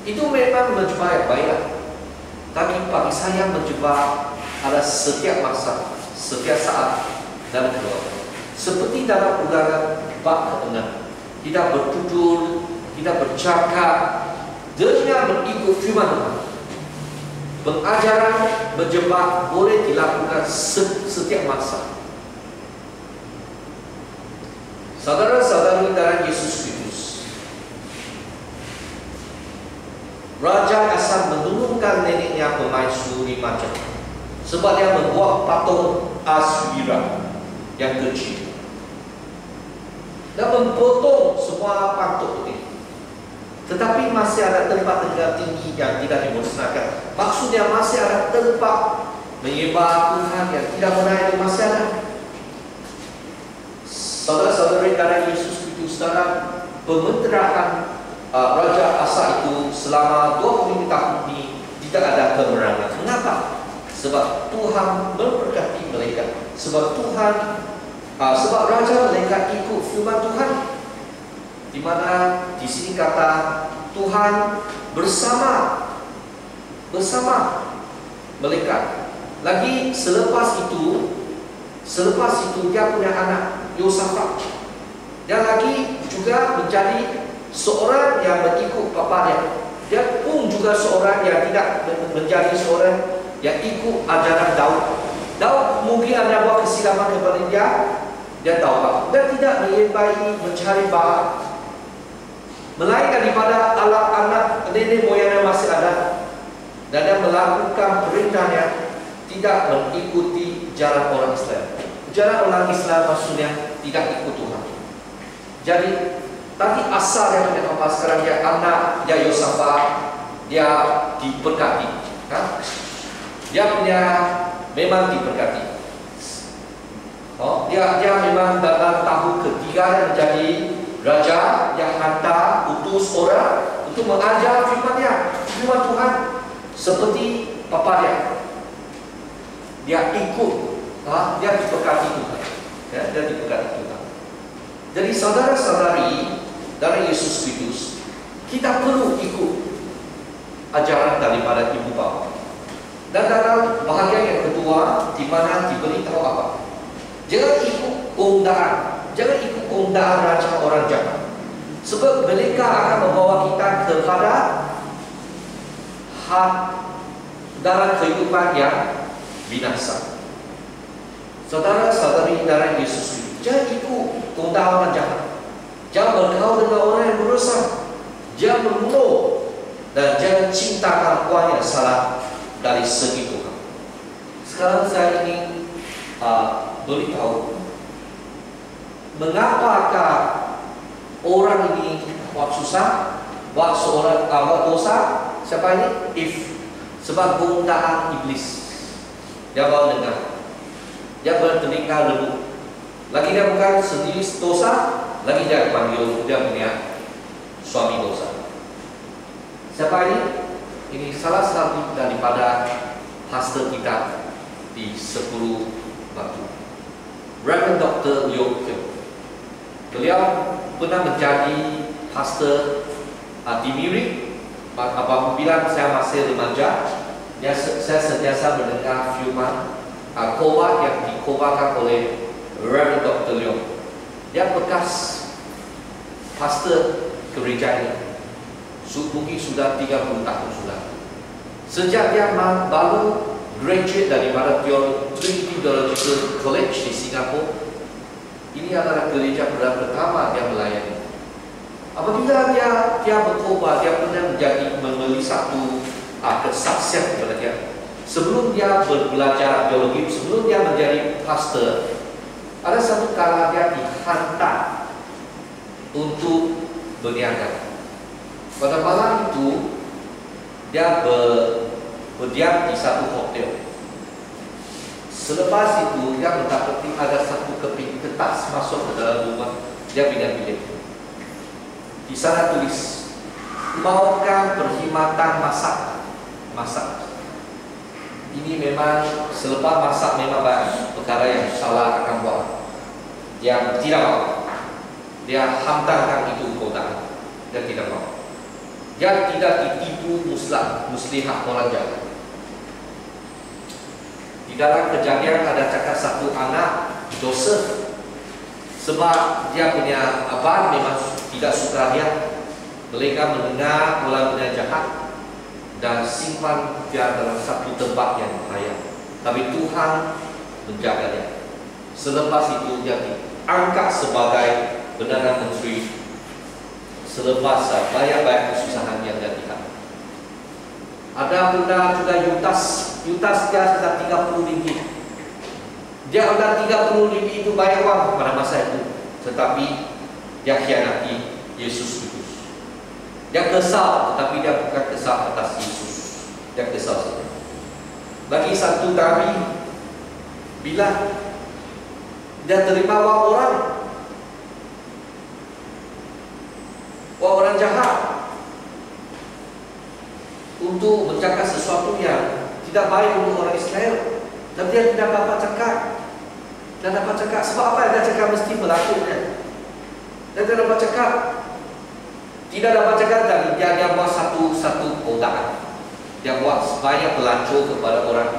Itu memang berjumpa yang baik. Tapi bagi saya berjumpa ada setiap masa, setiap saat dalam keluarga. Seperti dalam Ulangan bab ke-6, kita bertutur, kita bercakap dengan mengikut firman Tuhan. Pengajaran berjemaat boleh dilakukan setiap masa. Saudara-saudari dalam Yesus Kristus, Raja Asan menurunkan neneknya permaisuri macam, sebab dia membuat patung Aswira yang kecil dan memotong semua patung ini. Tetapi masih ada tempat tinggal tinggi yang tidak dimusnahkan. Maksudnya masih ada tempat menyembah Tuhan yang tidak menaik, masih ada. Saudara-saudari dalam Yesus Kristus, dalam pementerahan Raja Asa itu selama 25 tahun ini tidak ada kemenangan. Mengapa? Sebab Tuhan memberkati mereka. Sebab Raja mereka ikut firman Tuhan, di mana di sini kata Tuhan bersama mereka. Lagi selepas itu dia punya anak Yosafat. Dia lagi juga menjadi seorang yang mengikut bapaknya. Dia pun juga seorang yang tidak menjadi seorang yang ikut ajaran Daud. Daud mungkin ada buat kesilapan kepada dia tahu apa. Dia tidak menyembah, mencari Baal, melainkan daripada anak nenek moyangnya masih ada, dan dia melakukan perintahnya tidak mengikuti jalan orang Islam. Jalan orang Islam maksudnya tidak ikut Tuhan. Jadi tadi asal yang punya apa, sekarang dia anak, dia Yosafat, dia diberkati. Dia punya memang diberkati. Dia memang dalam tahun ketiga yang menjadi raja yang hantar utus orang untuk mengajar firman Tuhan seperti papa dia. Dia ikut, dia diberkati Tuhan. Dia diberkati Tuhan. Jadi saudara-saudari dari Yesus Kristus, kita perlu ikut ajaran daripada ibu bapa. Dan dalam bahagian yang kedua, di mana diberitahu apa? Jangan ikut keundaan raja orang jahat, sebab mereka akan membawa kita kepada dalam kehidupan yang binasa. Saudara-saudari dari Yesus Kristus, jangan ikut keundaan orang jahat. Jangan bergaul dengan orang yang berdosa. Jangan membunuh, dan jangan cintakan uang yang salah dari segi Tuhan. Sekarang saya ingin beritahu mengapakah orang ini buat susah, buat seorang dosa. Siapa ini? Sebab keundaan iblis. Dia bawa dengar, dia bertelinga lembu. Lagi dia bukan sendiri dosa, lagi dia panggil dia punya suami dosa. Siapa ini? Ini salah satu daripada pastor kita di 10 Batu, Reverend Dr. Leong Keong. Beliau pernah menjadi pastor di Miri. Apabila saya masih remaja, saya sentiasa mendengar firman khotbah yang dikhotbahkan oleh Reverend Dr. Leong. Dia bekas pastor gereja ini. Mungkin sudah 30 tahun sudah. Sejak dia baru graduate daripada Trinity Theological College di Singapura, ini adalah gereja pertama dia melayani. Apabila dia berkhotbah, dia pernah memberi satu kesaksian kepada dia. Sebelum dia belajar teologi, sebelum dia menjadi pastor, Ada satu kala dia dihantar untuk berniaga. Pada malam itu dia berdiam di satu hotel. Selepas itu dia mendapati ada satu keping kertas masuk ke dalam rumah. Dia pindah bilik. Di sana tulis, maukah perkhidmatan masak. Ini memang selepas masak memang banyak perkara yang salah akan buat. Dia tidak mau. Dia hantarkan itu godaan. Dia tidak mau. Dia tidak ditipu muslihat orang jahat. Di dalam kejadian ada cakap satu anak Joseph, sebab dia punya abang memang tidak suka dia. Mereka mendengar orang jahat dan simpan dia dalam satu tempat yang bahaya. Tapi Tuhan menjaga dia. Selepas itu dia diangkat sebagai Perdana Menteri. Selepas banyak kesusahan yang dia lihat. Ada pula juga Yudas dia sudah 30 ringgit. Dia sudah 30 ringgit itu banyak uang pada masa itu. Tetapi dia khianati Yesus Kristus. Dia kesal, tetapi dia bukan kesal atas Yesus. Dia kesal saja. Bagi satu nabi, bila dia terima uang orang jahat untuk menjaga sesuatu yang tidak baik untuk orang Israel, dan dia tidak dapat cakap. Dia dapat cakap sebab apa? Dia cakap mesti melakukannya. Dia tidak dapat cakap. Tidak dapat cakap dari dia buat satu godaan. Dia buat banyak pelancong kepada orang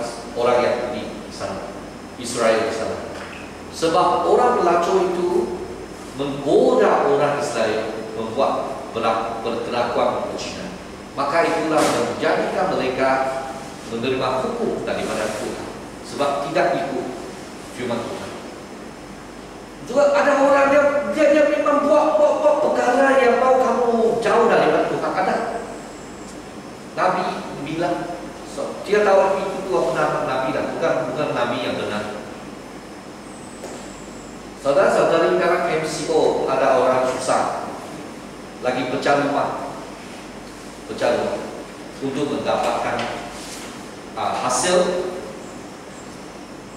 Yahudi di sana, Israel di sana. Sebab orang pelancong itu menggoda orang Israel, membuat perlakuan kejinan. Maka itulah menjadikan mereka menerima hukum daripada Tuhan, sebab tidak ikut firman Tuhan. Juga ada orang dia memang buat perkara yang mau kamu jauh daripada Tuhan. Ada Nabi bilang, dia tahu itu apa Nabi dan bukan Nabi yang benar. Saudara-saudari, dalam MCO ada orang susah lagi pecah rumah untuk mendapatkan hasil.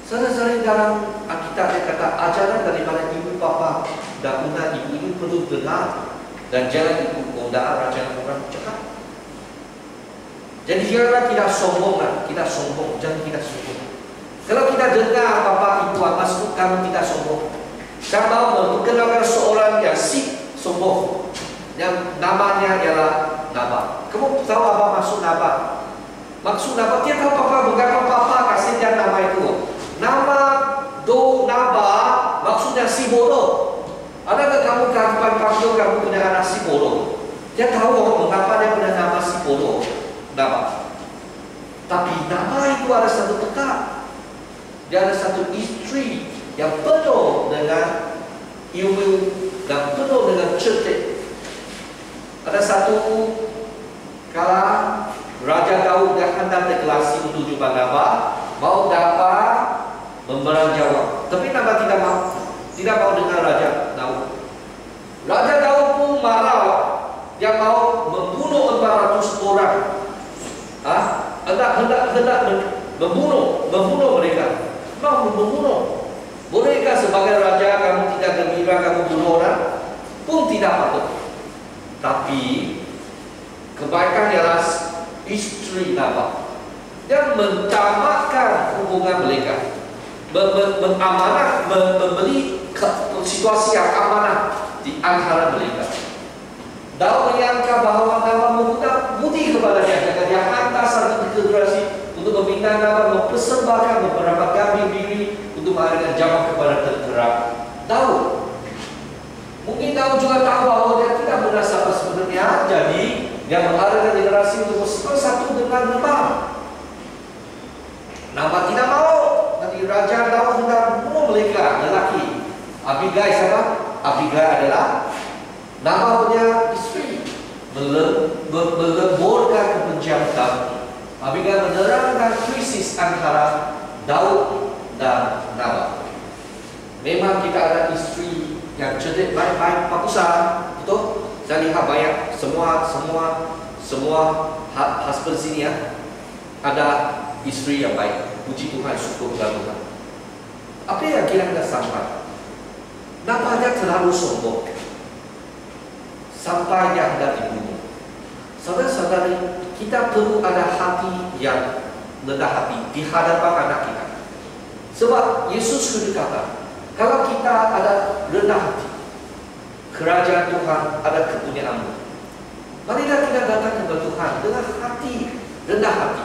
Saudara-saudari, dalam Alkitab dia kata ajaran daripada ibu bapa dan undang ibu ini perlu dengar dan jangan ikut godaan raja orang cakap. Jadi janganlah kita sombong, jangan kita sombong. Kalau kita dengar bapa ibu maksud kamu tidak sombong. Saya mau memperkenalkan seorang yang sombong, yang namanya ialah Nabal. Kamu tahu apa maksud Nabal? Maksud Nabal, dia tahu mengapa papa kasih dia nama itu. Nama Nabal maksudnya si bodoh. Adakah kamu panggil kamu punya anak si bodoh? Dia tahu mengapa dia punya nama si bodoh, Nabal. Tapi nama itu ada satu pekat. Dia ada satu istri yang penuh dengan ilmu dan penuh dengan cerdik. Ada satu kala Raja Daud dah hendak deklarasi untuk jumpa Nabal, mau dapat membelanja wang. Tapi Nabal tidak mau dengar Raja Daud. Raja Daud pun marah. Dia mau membunuh 400 orang. Hendak membunuh mereka. Mau membunuh. Bolehkah sebagai raja kamu tidak gembira kamu bunuh orang? Pun tidak patut. Tapi kebaikan ialah istri Nabal. Dia mencamatkan hubungan mereka, memberi situasi yang amanah di antara mereka. Daud menyangka bahawa Nabal menggunakan budi kepada dia. Dia hantar satu delegasi untuk meminta Nabal mempersembahkan beberapa kambing biri untuk mengadakan jamak kepada tentera Daud. Mungkin Daud juga tahu bahawa dia tidak benar siapa sebenarnya. Jadi dia mengadakan deklarasi untuk bersatu dengan Nabal. Nabal tidak mau. Nanti Raja Daud hendak membunuh mereka lelaki. Abigail siapa? Abigail adalah Nabal punya istri. Melemburkan kebencian Daud. Abigail menerangkan krisis antara Daud dan Nabal. Memang kita ada isteri yang cerdik, baik-baik, bagusan, betul? Saya lihat banyak semua husband sini ya, ada isteri yang baik. Puji Tuhan, syukur kepada Tuhan. Apa yang kira-kira sampai? Nampaknya terlalu sombong. Sampai yang hendak dibunuh. Saudara-saudari, kita perlu ada hati yang rendah hati di hadapan anak kita. Sebab Yesus berkata, kalau kita ada rendah hati, kerajaan Tuhan ada kepunyaanmu. Marilah kita datang kepada Tuhan dengan hati rendah hati,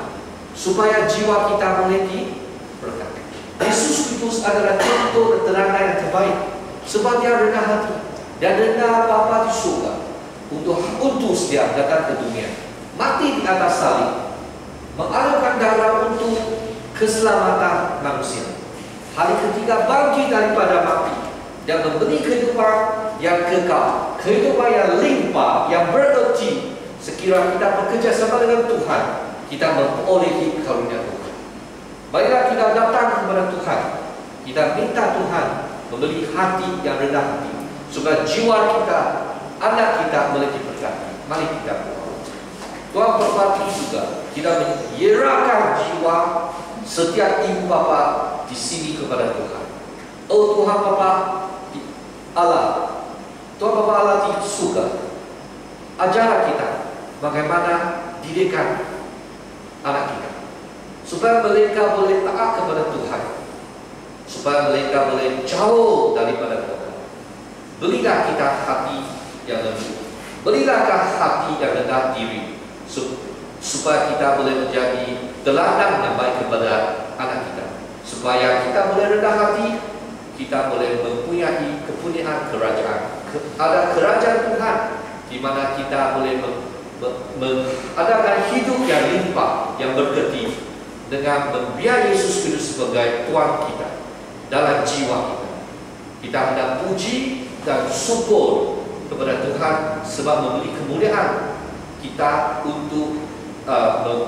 supaya jiwa kita boleh diberkati. Yesus Kristus adalah contoh teladan yang terbaik, sebab dia rendah hati dan rendah Bapa di surga untuk dia datang ke dunia, mati di atas salib, mengalirkan darah untuk keselamatan manusia. Hari ketiga bangkit daripada mati dan memberi kehidupan yang kekal, kehidupan yang limpah, yang bererti. Sekiranya kita bekerja sama dengan Tuhan, kita memperolehi karunia Tuhan. Baiklah kita datang kepada Tuhan, kita minta Tuhan memberi hati yang rendah hati, supaya jiwa kita, anak kita boleh diberkati. Mari kita berdoa. Tuhan berbakti juga, kita menyerahkan jiwa setiap ibu bapa di sini kepada Tuhan. Oh Tuhan Bapa Allah, Tuhan Bapa Allah di surga, ajar kita bagaimana didikan anak kita, supaya mereka boleh taat kepada Tuhan, supaya mereka boleh jauh daripada Tuhan. Berilah kita hati yang lembut, berilah hati yang rendah diri, supaya kita boleh menjadi teladan yang baik kepada anak kita, supaya kita boleh rendah hati, kita boleh mempunyai kepunyaan kerajaan. Ada kerajaan Tuhan di mana kita boleh mengadakan hidup yang limpah, yang berkati, dengan membiarkan Yesus Kristus sebagai Tuhan kita dalam jiwa kita. Kita hendak puji dan syukur kepada Tuhan sebab memberi kemuliaan kita untuk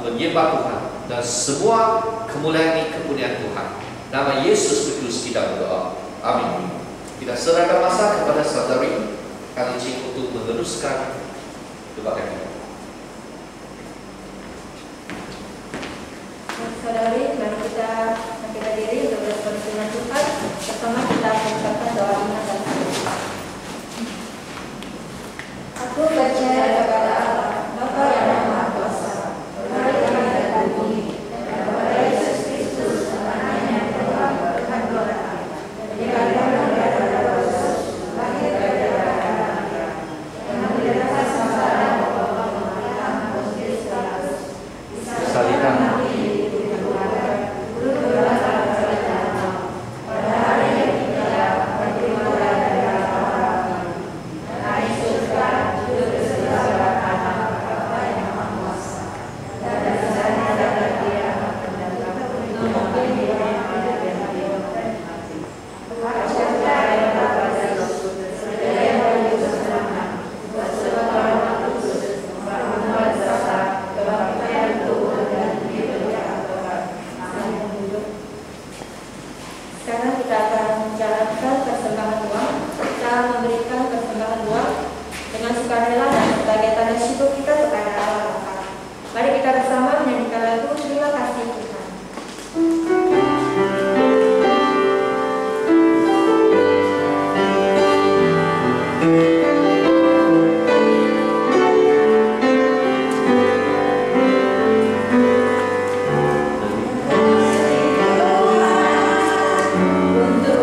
menyembah Tuhan, dan semua kemuliaan ini kemuliaan Tuhan. Nama Yesus Kristus kita berdoa. Amin. Kita serahkan masa kepada saudari Kalicing untuk meneruskan kebaktian kita. Saudari, mari kita bangkit diri untuk berseru dengan Tuhan. Pertama kita mengucapkan doa iman dan syukur. Aku percaya kepada Allah, Bapa yang Maha Kuasa, Tuhan dan bumi, dan kepada Yesus Kristus, anaknya yang telah berkandungan, dikatakan dari dosa, lahir dari darah yang menderita sengsara Bapa Tuhan Yesus Kristus, Disalibkan pada hari yang ketiga, berdiri dari Allah, dan naik surga, duduk di sebelah kanan Bapa yang Maha Kuasa, dan dari sana datang Dia untuk memimpin hidup yang mati. Percaya kepada Yesus, percaya pada Yesus Tuhan, bersama Roh Kudus, membangun dosa, kebangkitan Tuhan dan hidup yang kekal. Amin. Sekarang kita akan menjalankan persembahan uang. Kita memberikan persembahan uang dengan sukarela dan sebagai tanda syukur kita kepada Allah Bapa. Mari kita bersama menyanyikan lagu Terima Kasih Tuhan. Untuk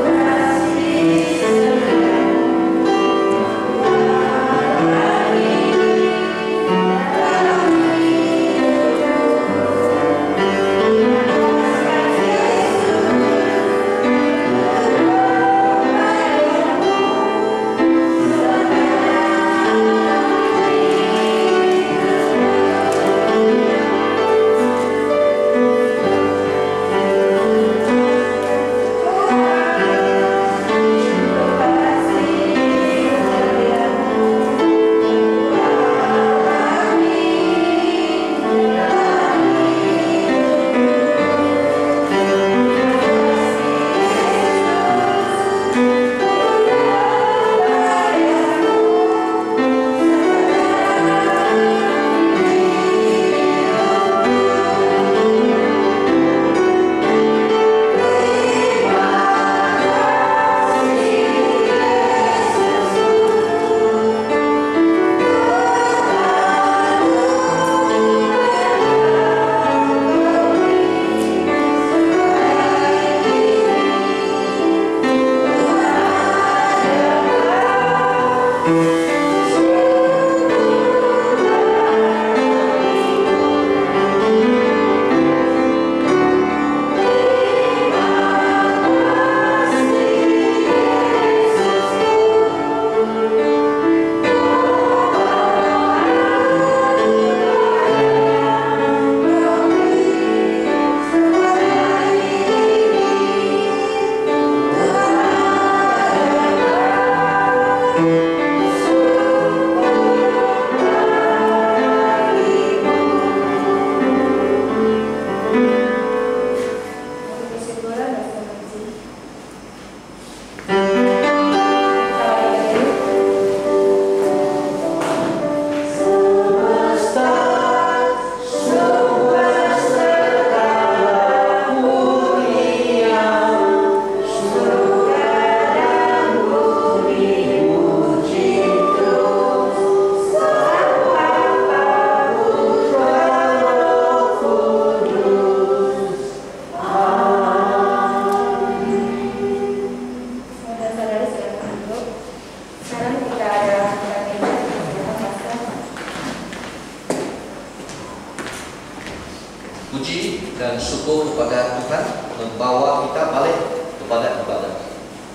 kepada Tuhan, membawa kita balik kepada ibadah.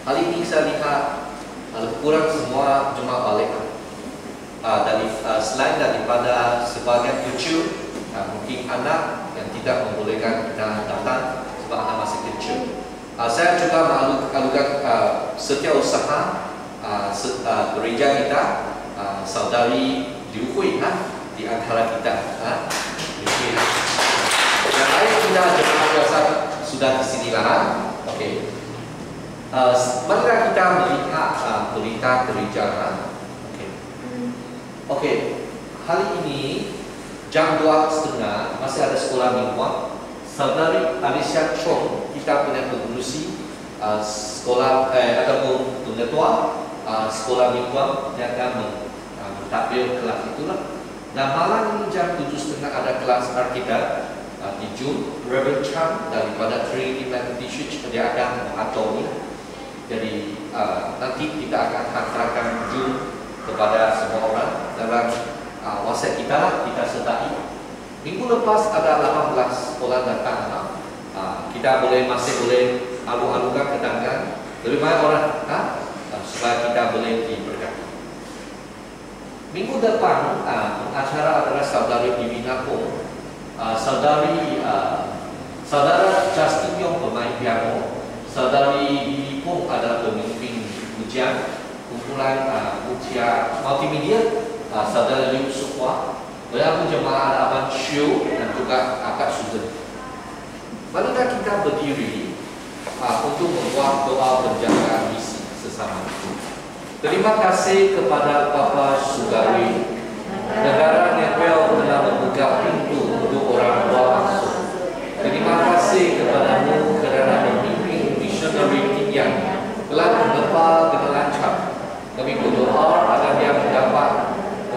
Hari ini saya lihat kurang semua jemaah balik. Selain daripada sebagian kecil, mungkin anak yang tidak membolehkan kita datang sebab anak masih kecil. Saya juga mengalukan setiausaha gereja kita, saudari Liu Hui di antara kita. Yang lain kita jemaah biasa sudah di sini lah. Okey. Marilah kita melihat berita gereja. Okey. Hari ini jam 2.30 masih ada sekolah mingguan. Saudari Alicia Chong, kita punya pengurusi sekolah ataupun pengetua sekolah mingguan yang akan mentadbir kelas itulah. Dan malam ini jam 7.30 ada kelas Alkitab di Jun. Reverend Chan daripada Trinity Methodist Church dia akan mengaturnya. Jadi nanti kita akan hantarkan Jun kepada semua orang dalam WhatsApp kita lah, kita sertai. Minggu lepas ada 18 sekolah datang. Kita masih boleh alu-alukan kedatangan lebih banyak orang supaya kita boleh diberkati. Minggu depan acara adalah saudari Divina Pong, saudara Justin Yong pemain piano, saudari Bibi Pong adalah pemimpin ujian kumpulan ujian multimedia, saudara Liu Sukwa. Walaupun jemaah ada Abang Shu dan juga Akak Susan. Marilah kita berdiri untuk membuat doa penjagaan misi sesama. Terima kasih kepada Bapa Sugari. Negara Nepal telah membuka pintu untuk orang tua masuk. Terima kasih kepadamu kerana memimpin misioneri yang telah mengepal dengan lancar. Kami berdoa agar dia mendapat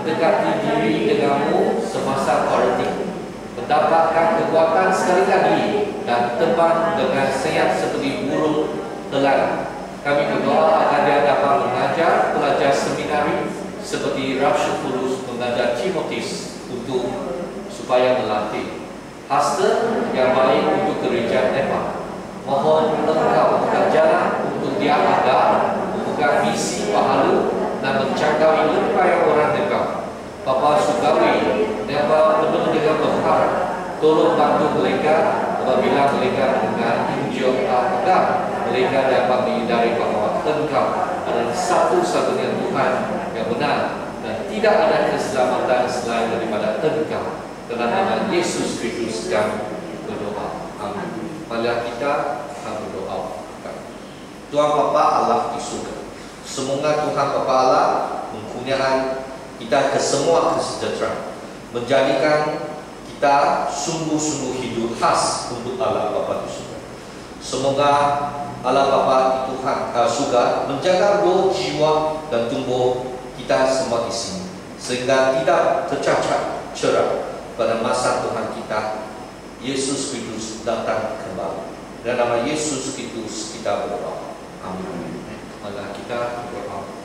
mendekati diri denganmu semasa kuarantin, mendapatkan kekuatan sekali lagi dan terbang dengan sehat seperti burung telan. Kami berdoa agar dia dapat mengajar pelajar seminari seperti Rasul Paulus mengajar Timotius untuk supaya melatih hasta yang baik untuk gereja Nepal. Mohon engkau buka jalan untuk dia agar membuka misi pahala dan menjangkau lebih banyak orang Nepal. Bapa Sugawi, Nepal penuh dengan berharap. Tolong bantu mereka apabila mereka mendengar Injil agar mereka dapat menyadari bahawa Engkau adalah satu-satunya Tuhan yang benar dan tidak ada keselamatan selain daripada Engkau. Dalam nama Yesus Kristus kami berdoa. Amin. Marilah kita berdoa. Tuhan Bapa Allah di surga, semoga Tuhan Bapa Allah mempunyai kita ke semua kesejahteraan, menjadikan kita sungguh-sungguh hidup khas untuk Allah Bapa di surga. Semoga Allah Bapa di Tuhan surga menjaga roh, jiwa dan tubuh kita semua di sini, sehingga tidak tercacat cerah pada masa Tuhan kita Yesus Kristus datang kembali. Dalam nama Yesus Kristus kita berdoa. Amin. Marilah kita berdoa.